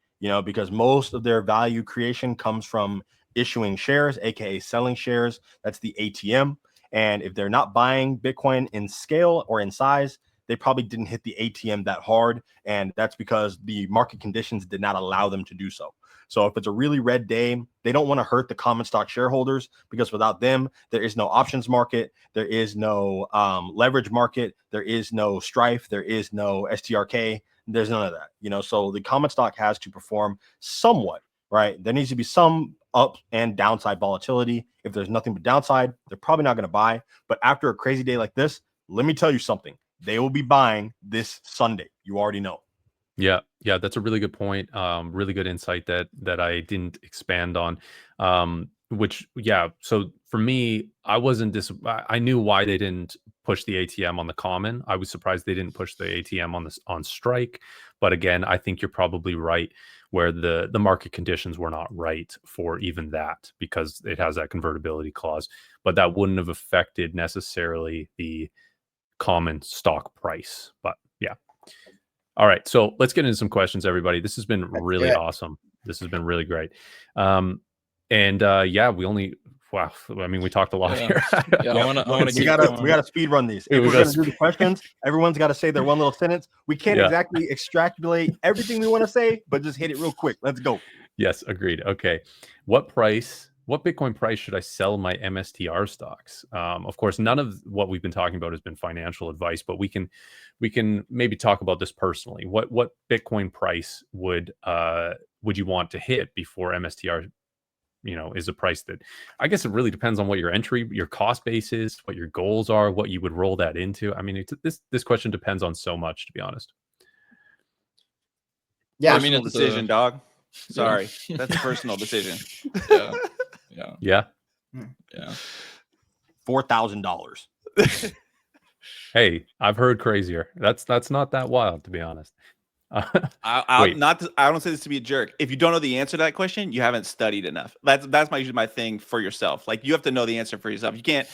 because most of their value creation comes from issuing shares, aka selling shares. That's the ATM. And if they're not buying Bitcoin in scale or in size, they probably didn't hit the ATM that hard. And that's because the market conditions did not allow them to do so. So if it's a really red day, they don't want to hurt the common stock shareholders, because without them, there is no options market. There is no leverage market. There is no Strife. There is no STRK. There's none of that, so the common stock has to perform somewhat, right? There needs to be some up and downside volatility. If there's nothing but downside, they're probably not going to buy. But after a crazy day like this, let me tell you something. They will be buying this Sunday. You already know. Yeah, that's a really good point. Really good insight that I didn't expand on. So for me, I knew why they didn't push the ATM on the common. I was surprised they didn't push the ATM on strike. But again, I think you're probably right, where the market conditions were not right for even that, because it has that convertibility clause. But that wouldn't have affected necessarily the common stock price. But yeah. All right, so let's get into some questions, everybody. This has been really awesome. This has been really great. Yeah, wow. I mean, we talked a lot here. Yeah, I want to we keep gotta going. speed run these. Yeah, If we we're gotta gonna do the questions, everyone's got to say their one little sentence. We can't Yeah. exactly extrapolate everything we want to say, but just hit it real quick. Let's go. Yes, agreed. Okay. What Bitcoin price should I sell my MSTR stocks? Of course, none of what we've been talking about has been financial advice, but we can maybe talk about this personally. What Bitcoin price would you want to hit before MSTR, is a price that, I guess it really depends on what your cost base is, what your goals are, what you would roll that into. I mean, this question depends on so much, to be honest. Yeah, I mean, Personal it's decision, dog. Sorry, Yeah. that's a personal decision. Yeah. Yeah. Yeah. $4,000. Hey, I've heard crazier. That's not that wild, to be honest. Wait. I don't say this to be a jerk. If you don't know the answer to that question, you haven't studied enough. That's usually my thing for yourself. Like, you have to know the answer for yourself. You can't,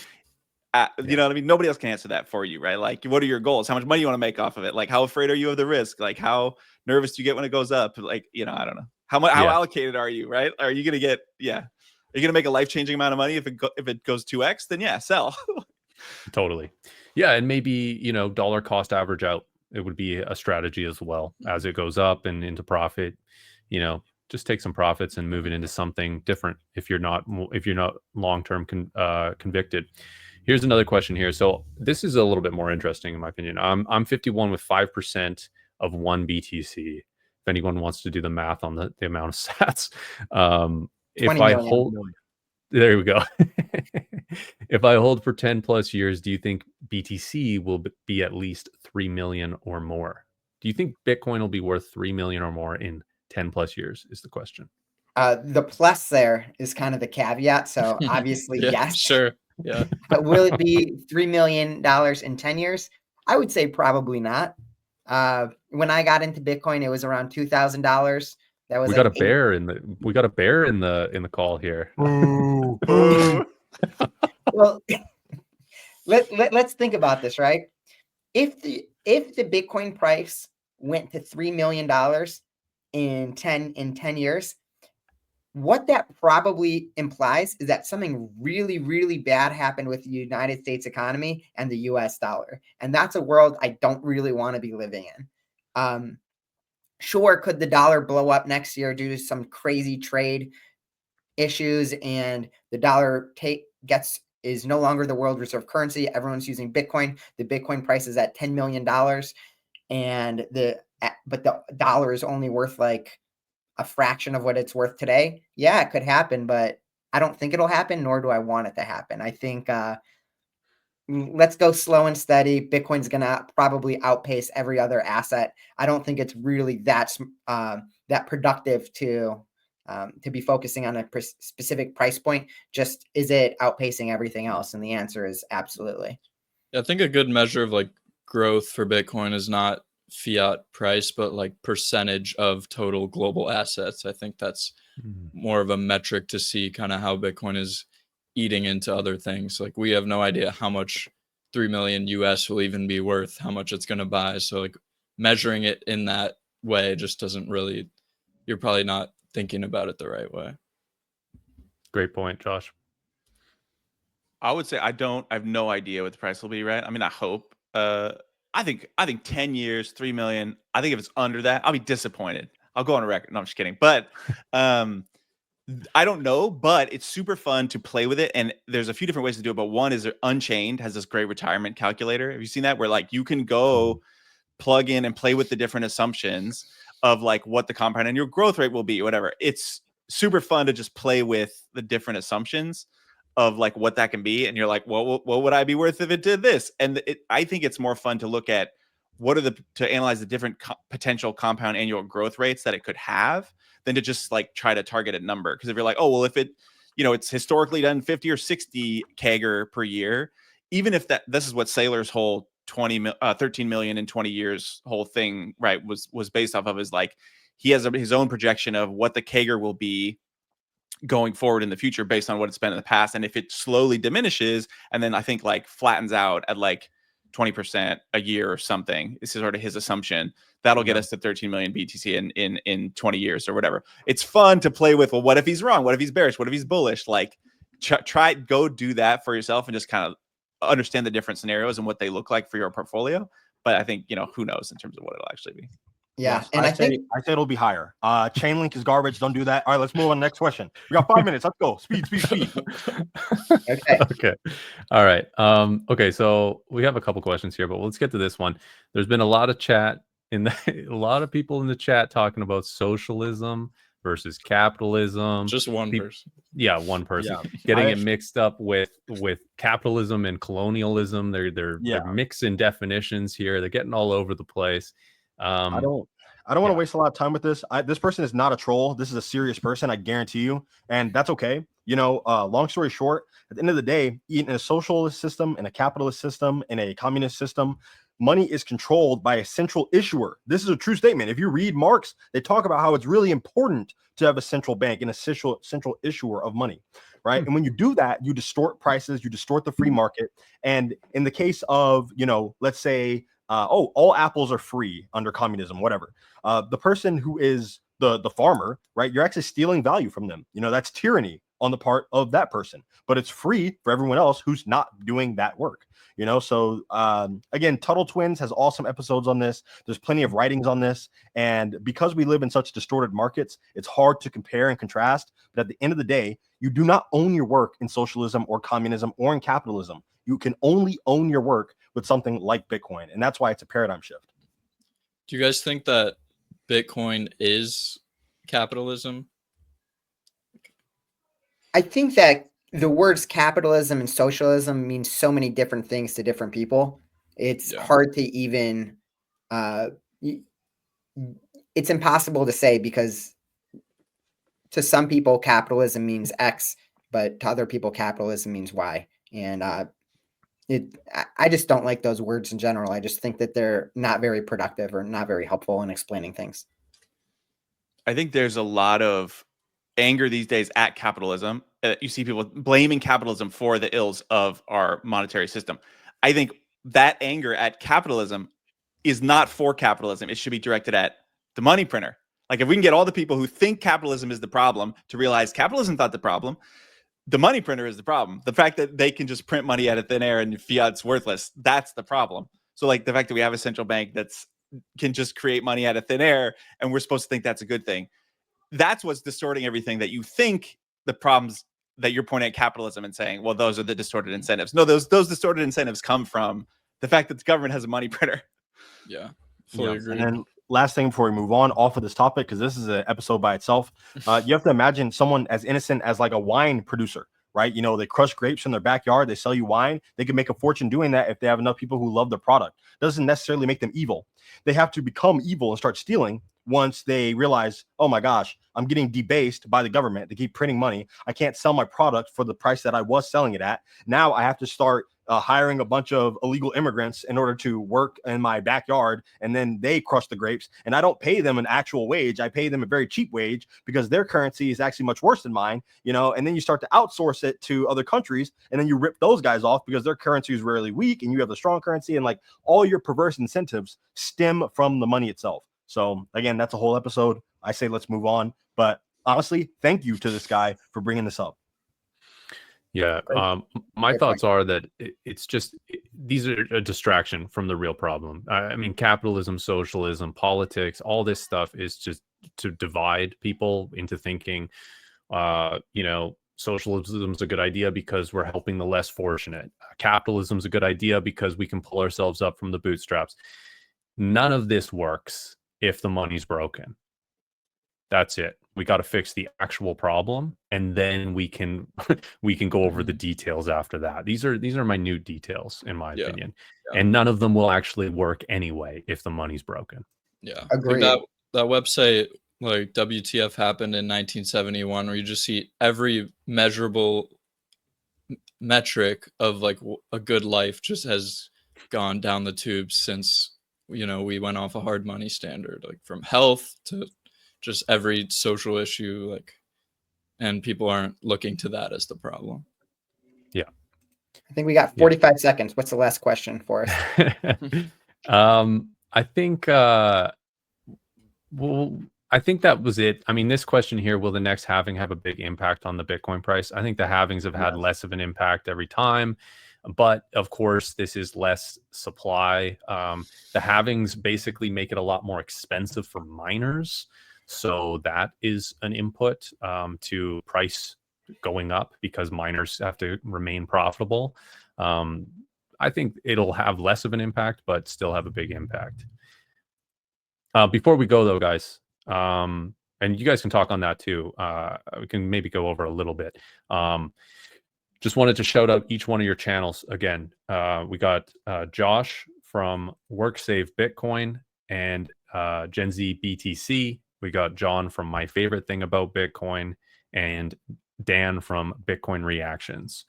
you know what I mean? Nobody else can answer that for you, right? Like, what are your goals? How much money you want to make off of it? Like, how afraid are you of the risk? Like, how nervous do you get when it goes up? Like, I don't know. How allocated are you, right? Are you going to get, are you going to make a life-changing amount of money if it goes 2x? Then yeah, sell. Totally. Yeah, and maybe, dollar cost average out. It would be a strategy as well. As it goes up and into profit, just take some profits and move it into something different if you're not long-term convicted. Here's another question here. So this is a little bit more interesting in my opinion. I'm 51 with 5% of 1 BTC. If anyone wants to do the math on the amount of sats. If 20 I million. hold There we go. If I hold for 10 plus years, do you think BTC will be at least 3 million or more? Do you think Bitcoin will be worth 3 million or more in 10 plus years is the question. The plus there is kind of the caveat. So obviously, Yeah, yes. sure. Yeah. But will it be $3 million in 10 years? I would say probably not. When I got into Bitcoin, it was around $2,000. That was we got a bear in the call here. Ooh. Well, let's think about this, right? If the Bitcoin price went to $3 million in 10 years, what that probably implies is that something really, really bad happened with the United States economy and the US dollar. And that's a world I don't really want to be living in. Sure, could the dollar blow up next year due to some crazy trade issues and the dollar is no longer the world reserve currency? Everyone's using Bitcoin. The Bitcoin price is at $10 million, but the dollar is only worth like a fraction of what it's worth today. Yeah, it could happen, but I don't think it'll happen, nor do I want it to happen. I think let's go slow and steady. Bitcoin's going to probably outpace every other asset. I don't think it's really that productive to be focusing on a specific price point. Just, is it outpacing everything else? And the answer is absolutely. I think a good measure of like growth for Bitcoin is not fiat price, but like percentage of total global assets. I think that's more of a metric to see kind of how Bitcoin is eating into other things. Like, we have no idea how much 3 million US will even be worth, how much it's going to buy. So like, measuring it in that way just doesn't really, you're probably not thinking about it the right way. Great point, Josh. I would say I have no idea what the price will be, right? I mean, I hope. I think 10 years, 3 million. I think if it's under that, I'll be disappointed. I'll go on a record. No, I'm just kidding. But I don't know, but it's super fun to play with it. And there's a few different ways to do it. But one is Unchained has this great retirement calculator. Have you seen that? Where like you can go plug in and play with the different assumptions of like what the compound annual growth rate will be, whatever. It's super fun to just play with the different assumptions of like what that can be. And you're like, well, what would I be worth if it did this? And I think it's more fun to look at to analyze the different potential compound annual growth rates that it could have than to just like try to target a number. Because if you're like, oh, well, if it, it's historically done 50 or 60 CAGR per year, even if this is what Saylor's whole 13 million in 20 years whole thing, right, was based off of, is like, he has his own projection of what the CAGR will be going forward in the future based on what it's been in the past. And if it slowly diminishes and then I think like flattens out at like 20% a year or something. This is sort of his assumption. That'll get us to 13 million BTC in 20 years or whatever. It's fun to play with. Well, what if he's wrong? What if he's bearish? What if he's bullish? Like go do that for yourself and just kind of understand the different scenarios and what they look like for your portfolio. But I think, who knows in terms of what it'll actually be. Yeah. Yes, And I say it'll be higher. Chainlink is garbage. Don't do that. All right, let's move on to the next question. We got 5 minutes. Let's go. Speed. Okay. Okay. All right. Okay, so we have a couple questions here, but let's get to this one. There's been a lot of chat a lot of people in the chat talking about socialism versus capitalism. Just one person. Yeah, one person. Yeah. Getting it mixed up with capitalism and colonialism. They're mixing definitions here. They're getting all over the place. I don't want to waste a lot of time with this. This person is not a troll. This is a serious person, I guarantee you, and that's okay. Long story short, at the end of the day, in a socialist system, in a capitalist system, in a communist system, money is controlled by a central issuer. This is a true statement. If you read Marx, they talk about how it's really important to have a central bank and a central issuer of money, right? And when you do that, you distort prices, you distort the free market. And in the case of, let's say, all apples are free under communism, whatever. The person who is the farmer, right? You're actually stealing value from them. That's tyranny on the part of that person, but it's free for everyone else who's not doing that work. So again, Tuttle Twins has awesome episodes on this. There's plenty of writings on this. And because we live in such distorted markets, it's hard to compare and contrast. But at the end of the day, you do not own your work in socialism or communism or in capitalism. You can only own your work with something like Bitcoin. And that's why it's a paradigm shift. Do you guys think that Bitcoin is capitalism? I think that the words capitalism and socialism mean so many different things to different people. It's hard to even, it's impossible to say, because to some people capitalism means X, but to other people capitalism means Y. And I just don't like those words in general. I just think that they're not very productive or not very helpful in explaining things. I think there's a lot of anger these days at capitalism. You see people blaming capitalism for the ills of our monetary system. I think that anger at capitalism is not for capitalism. It should be directed at the money printer. Like, if we can get all the people who think capitalism is the problem to realize capitalism is not the problem, the money printer is the problem. The fact that they can just print money out of thin air and fiat's worthless, that's the problem. So like the fact that we have a central bank can just create money out of thin air, and we're supposed to think that's a good thing. That's what's distorting everything, that you think the problems that you're pointing at capitalism and saying, well, those are the distorted incentives. No, those distorted incentives come from the fact that the government has a money printer. Yeah, fully agree. And then last thing before we move on off of this topic, because this is an episode by itself, you have to imagine someone as innocent as like a wine producer, right? They crush grapes in their backyard. They sell you wine. They can make a fortune doing that if they have enough people who love the product. Doesn't necessarily make them evil. They have to become evil and start stealing once they realize, oh my gosh, I'm getting debased by the government. They keep printing money. I can't sell my product for the price that I was selling it at. Now I have to start hiring a bunch of illegal immigrants in order to work in my backyard, and then they crush the grapes, and I don't pay them an actual wage. I pay them a very cheap wage because their currency is actually much worse than mine, and then you start to outsource it to other countries, and then you rip those guys off because their currency is really weak and you have the strong currency, and like all your perverse incentives stem from the money itself. So again, that's a whole episode. I say let's move on, but honestly, thank you to this guy for bringing this up. Yeah. My thoughts are that these are a distraction from the real problem. I mean, capitalism, socialism, politics, all this stuff is just to divide people into thinking, socialism is a good idea because we're helping the less fortunate. Capitalism is a good idea because we can pull ourselves up from the bootstraps. None of this works if the money's broken. That's it. We got to fix the actual problem, and then we can go over the details after that. These are minute details, in my opinion, and none of them will actually work anyway if the money's broken. Yeah, Agreed. Like that website, like WTF happened in 1971, where you just see every measurable metric of like a good life just has gone down the tubes since we went off a hard money standard, like from health to just every social issue, and people aren't looking to that as the problem. Yeah. I think we got 45 seconds. What's the last question for us? I think I think that was it. I mean, this question here, will the next halving have a big impact on the Bitcoin price? I think the halvings have had less of an impact every time, but of course, this is less supply. The halvings basically make it a lot more expensive for miners. So that is an input to price going up because miners have to remain profitable. I think it'll have less of an impact, but still have a big impact. Before we go, though, guys, and you guys can talk on that too. We can maybe go over a little bit. Just wanted to shout out each one of your channels again. We got Josh from WorkSave Bitcoin and Gen Z BTC. We got John from My Favorite Thing About Bitcoin and Dan from Bitcoin Reactions.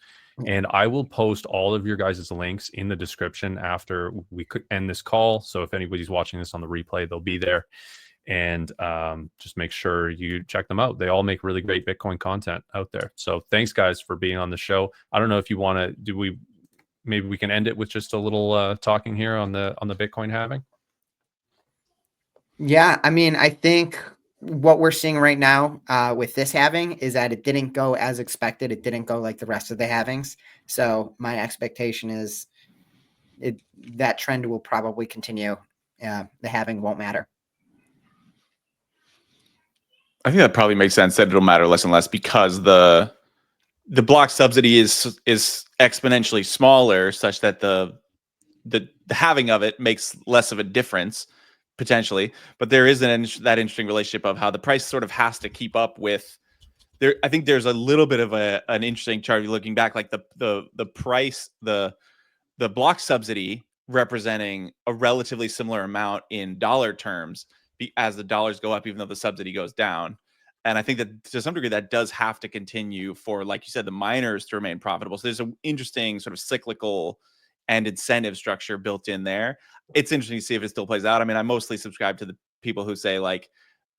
And I will post all of your guys' links in the description after we could end this call. So if anybody's watching this on the replay, they'll be there. And just make sure you check them out. They all make really great Bitcoin content out there. So thanks, guys, for being on the show. I don't know if you want to, maybe we can end it with just a little talking here on the Bitcoin halving. Yeah, I mean, I think what we're seeing right now with this halving is that it didn't go as expected. It didn't go like the rest of the halvings. So my expectation is that trend will probably continue. The halving won't matter. I think that probably makes sense that it'll matter less and less because the block subsidy is exponentially smaller, such that the halving of it makes less of a difference potentially. But there is that interesting relationship of how the price sort of has to keep up with. There, I think there's a little bit of an interesting chart looking back, like the price, the block subsidy representing a relatively similar amount in dollar terms as the dollars go up, even though the subsidy goes down. And I think that to some degree that does have to continue for, like you said, the miners to remain profitable. So there's an interesting sort of cyclical and incentive structure built in there. It's interesting to see if it still plays out. I mean, I mostly subscribe to the people who say like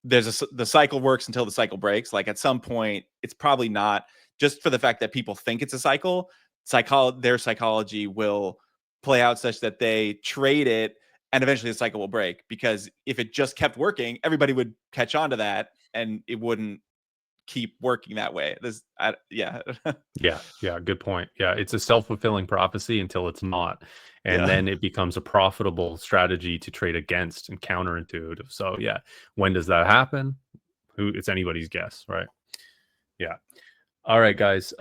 the cycle works until the cycle breaks. Like at some point, it's probably not, just for the fact that people think it's a cycle. Their psychology will play out such that they trade it, and eventually the cycle will break, because if it just kept working, everybody would catch on to that and it wouldn't keep working that way. Yeah. Yeah. Good point. Yeah. It's a self-fulfilling prophecy until it's not. And then it becomes a profitable strategy to trade against and counterintuitive. So yeah, when does that happen? It's anybody's guess, right? Yeah. All right, guys.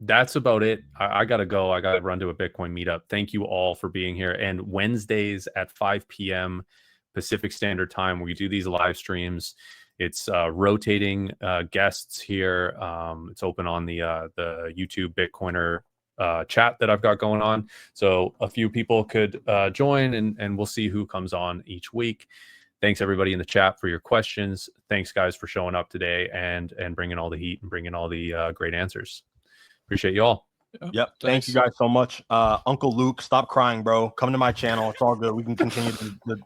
That's about it. I gotta go. I gotta run to a Bitcoin meetup. Thank you all for being here. And Wednesdays at 5 p.m. Pacific Standard Time, we do these live streams. It's rotating guests here. It's open on the YouTube Bitcoiner chat that I've got going on. So a few people could join, and we'll see who comes on each week. Thanks everybody in the chat for your questions. Thanks guys for showing up today and bringing all the heat and bringing all the great answers. Appreciate you all. Yep. Thank you guys so much. Uncle Luke, stop crying, bro. Come to my channel. It's all good. We can continue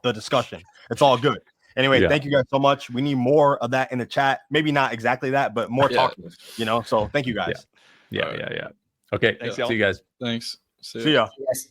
the discussion. It's all good. Anyway, thank you guys so much. We need more of that in the chat. Maybe not exactly that, but more talking, So thank you guys. Yeah. Okay. Thanks, see you guys. Thanks. See ya. Yes.